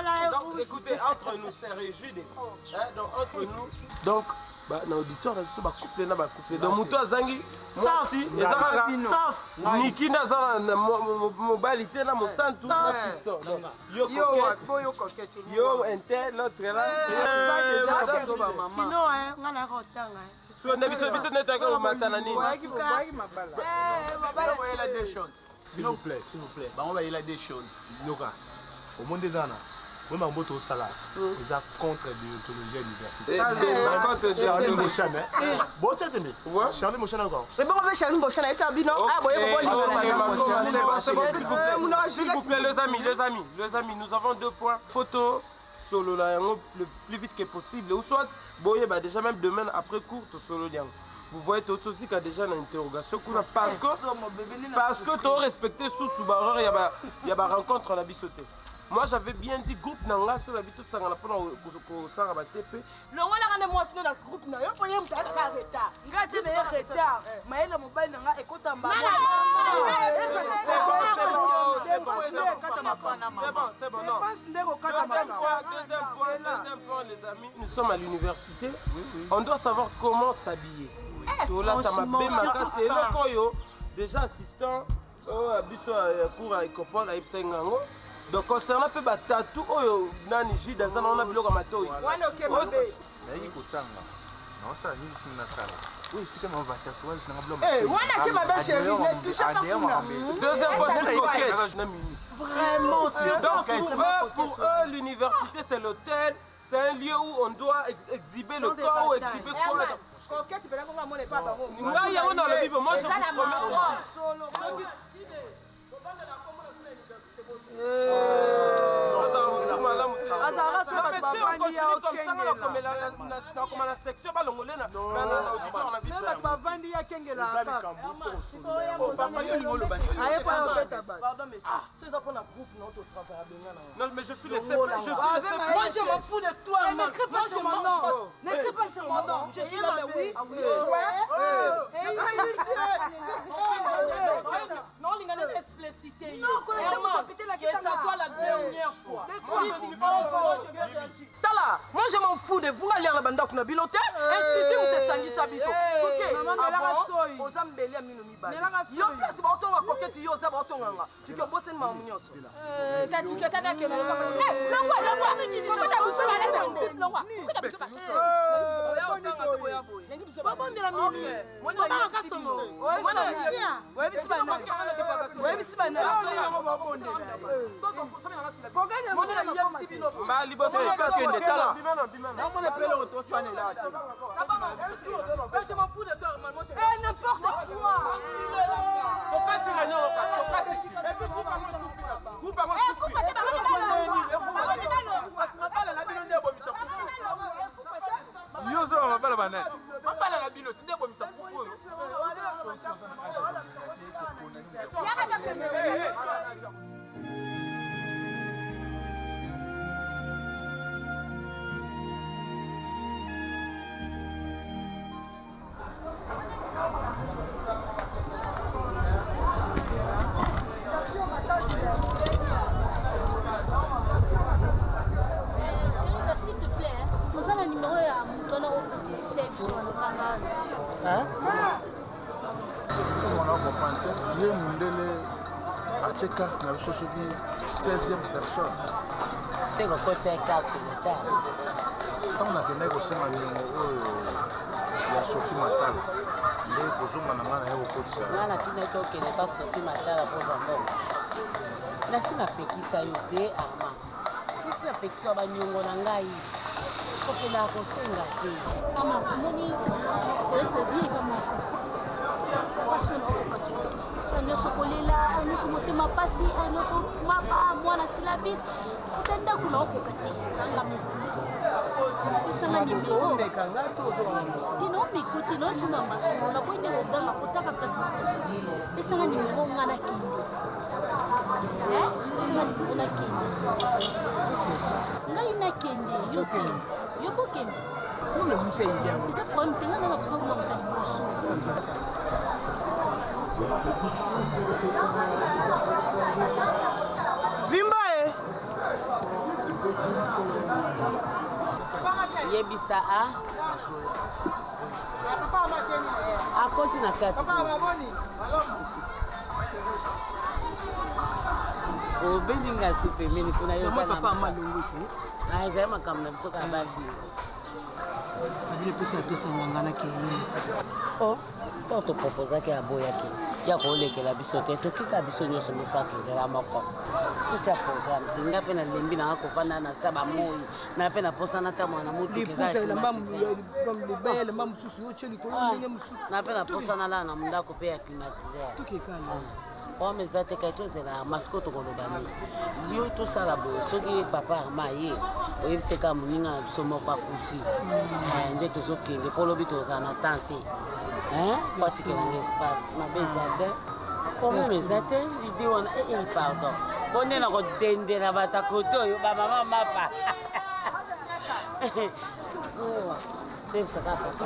écoutez, entre nous, c'est régi des fois. Donc, entre nous, donc, dans l'auditoire, on va couper, donc, Moutou Azangi, moi aussi, et Zamara, Niki Nazara, mobilité, mon sang, tout Yo, Intel, l'autre là. Sinon, on a retard. S'il vous plaît, on va y aller des choses. Au monde des années, on va au salaire. Ils ont contre l'université. Charlie Mouchan. Bon, c'est Charlie Mouchan encore. Mais bon, on va Charlie Mouchan, c'est un bilan. Ah, s'il vous plaît, les amis, nous avons 2 points. Photo. Solo là, le plus vite que possible. Ou soit, boye, bah déjà même demain après cours, solo là. Vous voyez tout aussi qu'il y a déjà une interrogation. Parce que tu as respecté sous Subaru, il y a une rencontre à la bisoté. Moi j'avais bien dit groupe Nanga sur la bisoté, ça va pour le TP. Le roi là, moi, dans le groupe Nanga, il y a un retard. Il y a un retard. Mais le mobile Nanga est content. C'est bon, non. Deuxième point, les amis, nous sommes à l'université. On doit savoir comment s'habiller. Déjà assistant cours à Ecopol à Ipsengango. Donc concernant peu tatou oyo nani ji dans un on a biloko matoi. Wana okembe. Non ça ni sina sala. Oui, c'est comme on va tatouage na blom. Eh, wana ke ma chérie, ne touche pas kuna. Deuxième fois c'est coquette. Vraiment pour eux l'université c'est l'hôtel, c'est un lieu où on doit exhiber le corps ou exhiber quoi. Coquette, tu peux pas moi les pas. Moi il y a dans la Bible, moi je vous promets. Non mais je suis le seul. Moi je m'en fous de toi. N'écris pas sur mon nom. N'écris pas sur mon nom. Je suis là, oui. Non, il y a une explicité. Non, que ça soit la dernière fois. Tala, moi je m'en fous de vous, allez à la bande de Biloté, institut où tu sangi sa biso. Aux ambelés à Minomiba. Yo place baton à coquette, yo za baton nga. Tu peux bosser ma union. Ta ticket à la kena. Je m'en fous de toi, maman. N'importe quoi. Pourquoi tu réunions au cas? Pourquoi tu suis? Coupe-moi. Yo so mabala bana. Mabala la bilo, tu ndeko misa kuku. côté carte, la chose 16e personne. C'est le côté carte sur le table. Tant on a que négocié ma numéro, il y a Sophie Matala. Les besoins de la au côté ça. Là, la tine qui n'est pas Sophie Matala pour Zambon. Là, c'est la péki ça y est, Armand. C'est la péki ça va n'y avoir Kope na kosenga te. Mama, moni eso vie za moko. Paso na okaso. Anyoso kolela, anyoso motema pasi, anyoso mapa mwana silabis. Futenda kuna okokate. Anga mo. Esanga ni meko. Dino miko dino suma masuno na kwende oganga kutaka place mkoza. Esanga ni meko ngana kinyo. Esanga ni meko na kinyo. Ngai na kende, yo kende. Yo bokende. Non le monsieur il bien. C'est problème tenga na kusanga na mtani boso. Vimba Yebisa a. Akoti na kati. Obeninga super mini kuna yo sana. Papa malungu tu. Na eza makamna bisoka basi. Adile pesa pesa mangana ke. Oh, to proposa ke aboya ke. Ya ko lekela biso te to kika biso nyoso misaki nzela mako. Tucha program. Tinga pena lembi na ko fana na saba moyi. Na pena posa na ta mwana mutu kezaki. Liputa mamu libele mamu susu yo cheli ko ndenge musu. Na pena posa na la na mndako pe ya climatiser. Tukekala. Homme zate kaito zela mascotte kolobani. Yo to sala bo soki papa maye. Oyebise ka muninga na biso moko akufi. Nde tozokende kolobi toza na tante. Kwatikela na espace mabezate. Comment mezate idée wana pardon. Bonne na kodendela bata koto yo ba mama mapa. Deve sacar papa.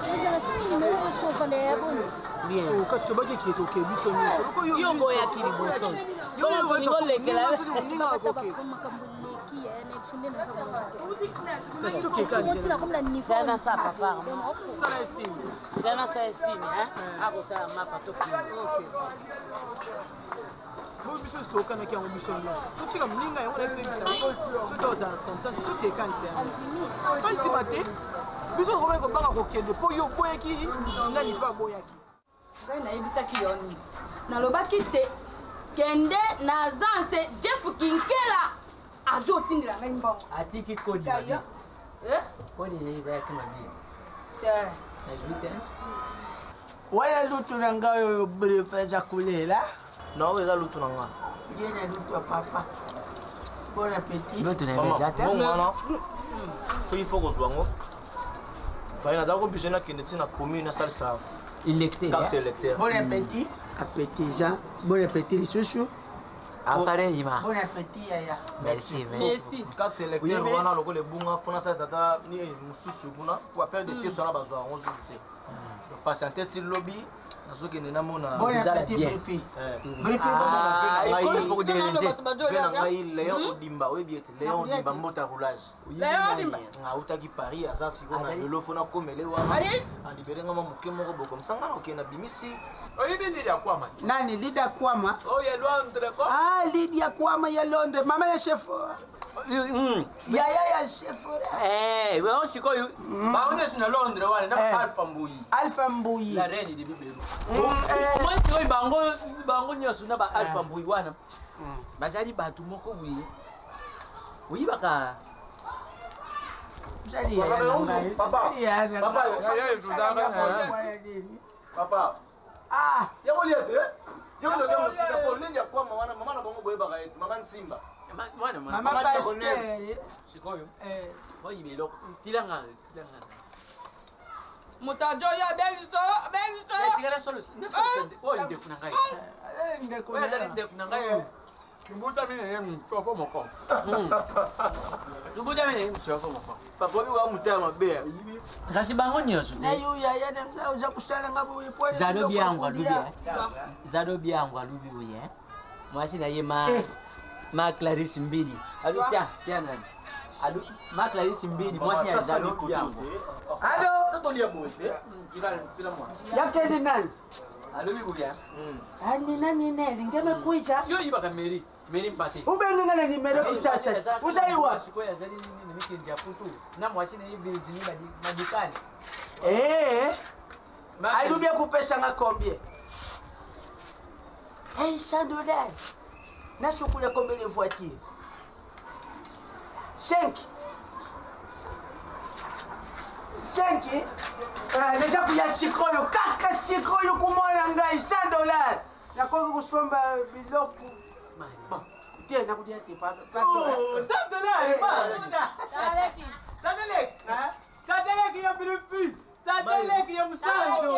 Mas ela se numéro de sua família é bom. Bien. O casto ba ke to ke biso ni. Yo boya kili boso. Yo bo lekela. Casto ke kan. Sana sa papa. Sana sa esini, Abota mapa to ki. Okay. Bo biso sto kana ki an biso ni. To tika mninga yo na ke biso. So to za content to ke kan se. Fanti mate. Biso ko ko banga ko kende po yo boyaki nani pa boyaki. Ngai nayebisaki yo nini nalobaki te kende na zanse Jeff Kinkela ajo otindela ngai mbongo atiki kodi kodi neyizayaki mabii wala lutu na ngai oyo brefeza kulela nawe eza lutu na nga ngena lutu ya papa bon appétit lutu na emeja te mwana so il faut kozwa ngo fai naza kobije nakende ntina commune asalisa carte électeur. Bon appétit. Appétit, Jean. Bon appétit, les chouchous. Après, Ima. Bon appétit, Yaya. Merci. Carte électeur, on a le bon enfant, ça a ni sous kuna pour appel des pièces sur la base de 11 unités. Parce que tête lobby, nazo kende na mona. Bon appétit, Brifi. Brifi, il faut que ngai Léon Odimba, oui bien, Léon Odimba mbota roulage. Léon Odimba. Na utaki Paris asa siko na lelo fona komele wana. A libérer ngama muke moko bo comme ça ngana okena bimisi. Oyibi Lydia Kwama. Nani Lydia Kwama? Oh ya Londres ko? Ah Lydia Kwama ya Londres, mama ya chef. Ya chef. Wewe siko yu. Baone sina Londres wale na Alpha Mbuyi. Alpha Mbuyi. La reine de Biberu. Moi siko bango nyoso na ba Alpha Mbuyi wana. Bazali batu moko buyi. Uyibaka Papa. Ah, yako liete. Yako ndio musika kwa nini ya kwa mama na bongo boyeba gaeti. Mama Nsimba. Mama Pasteur. Sikoyo. Oyi beloko. Tilanga. Mutajo ya bebiso. Tigara solo. Oyi ndekuna ngai. Ndekuna ngai. Kumbuta mimi ni mchoko moko. Kumbuta mimi ni mchoko moko. Papa bi wa mutama bea. Ngasi bango nyoso te. Na yu ya na uza kusala ngabo yepole. Zado biangu alubi. Zado biangu alubi uye. Mwasi na ye ma Clarisse Mbili. Alu tia nani. Alu ma Clarisse Mbili mwasi ya zado biangu. Allo. Sasa tolia bote. Kila mwa. Yakende nani? alobi kuya nina zingeme kuisha yo ibaka meri mpate ubenga na nimero kisasa usaiwa siko ya zali nini miki ya putu na mwashine hivi zini madikani alubia kupesa nga combien 100 dollars na sukule combien de voitures 5 deja kuya sikoyo kaka sikoyo kumona ngai 100 dollars nakoki kusomba biloko tie nakutia tipa 100 dollars tadeleki ya bilipi tadeleki ya musango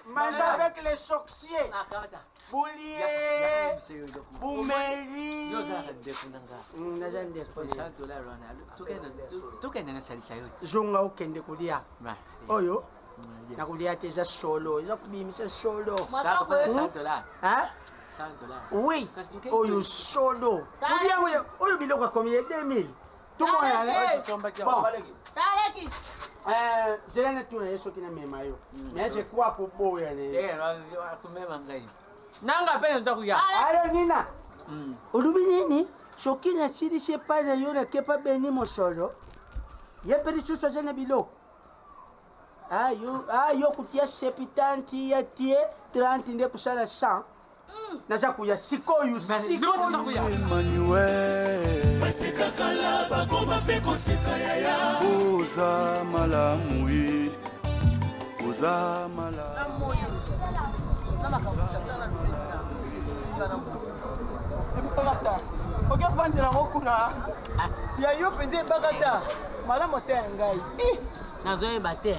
mange avec les sorciers Boulier, Boumeli. Junga ukende kulia. Oyo. Nakulia teza solo. Iza kubimisa solo. Oui. Oyo solo. Kulia oyo biloko combien 2000. Tout le monde bon. Taleki. Zelena tu na Yesu kina mema yo. Meaje kwa kuboya ne. Akumema ngai. Nanga pene mzakuya. Ale nina. Ulubi nini? Shoki na siri shepa na yo na kepa beni mosolo. Ye peri suso jana bilo. Ayo kutia sepitanti ya tie 30 nde kusala 100. Naza kuya sikoyu sikoyu. Emmanuel. Baseka kala bagoma peko seka yaya. Oza malamu yi. Oza malamu. oke vandela ngokuna ya yo mpenza ebakata malamu te ya ngai nazoyeba te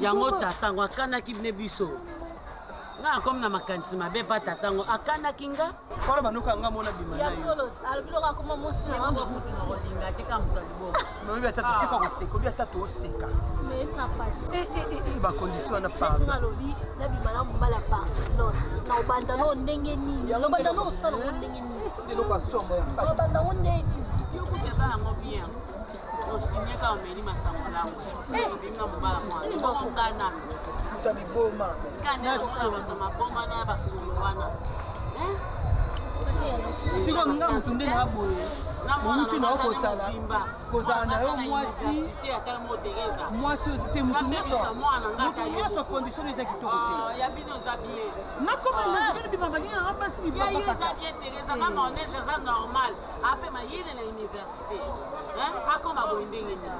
yango tatango akanaki bine biso nga akomi na makanisi mabe mpa tatango akanaki nga fala banuka nga mona bima ya solo alobiloko akoma mosinga teka moto alibomo oyebi ata totika koseka oyebi ata tooseka mais ça passe bacondition wana patinga alobi nabima na mobala barcelone na obanda no ndenge nini obanda no osala ngo ndenge nini eloko asombo ya pasi obanda ngo ndenge nini yokuteka yango bien osinyeka omeli masango lango obimi na mobala mwana ebokokana kuta biboma kana osala bato maboma na basolo wana siko nga mutu nde na boye mouti na okosala kozala na yo mwasi te mutu nyonso condition eza kitoko te nakomabimabangina nga basi ezanga maonese eza normal apema yele na université akoma boye ndenge nini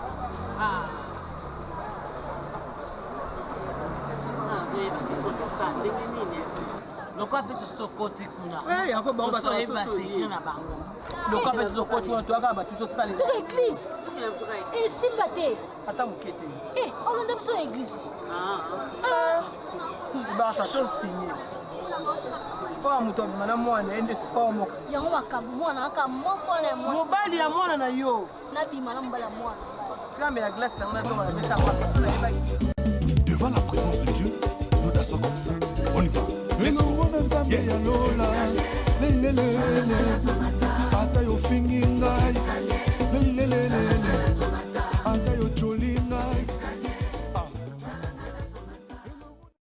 ndenge nini lokwa mpe tosokoti kuna osoyeba sekre na bango lokwa mpe tosokoti wana toyaka bato tosalela toka église esimba te ata moke te olonda biso ya église basa tosinye mpo moto abima na mwana ye nde soo moko yango makambo mwana aka moko na mobali ya mwana na yo nabima na mobali ya mwana tika mbela glace nango nazonga na mesa devant la présence de Dieu nous dansons comme ça on y va ata yo fingi ngai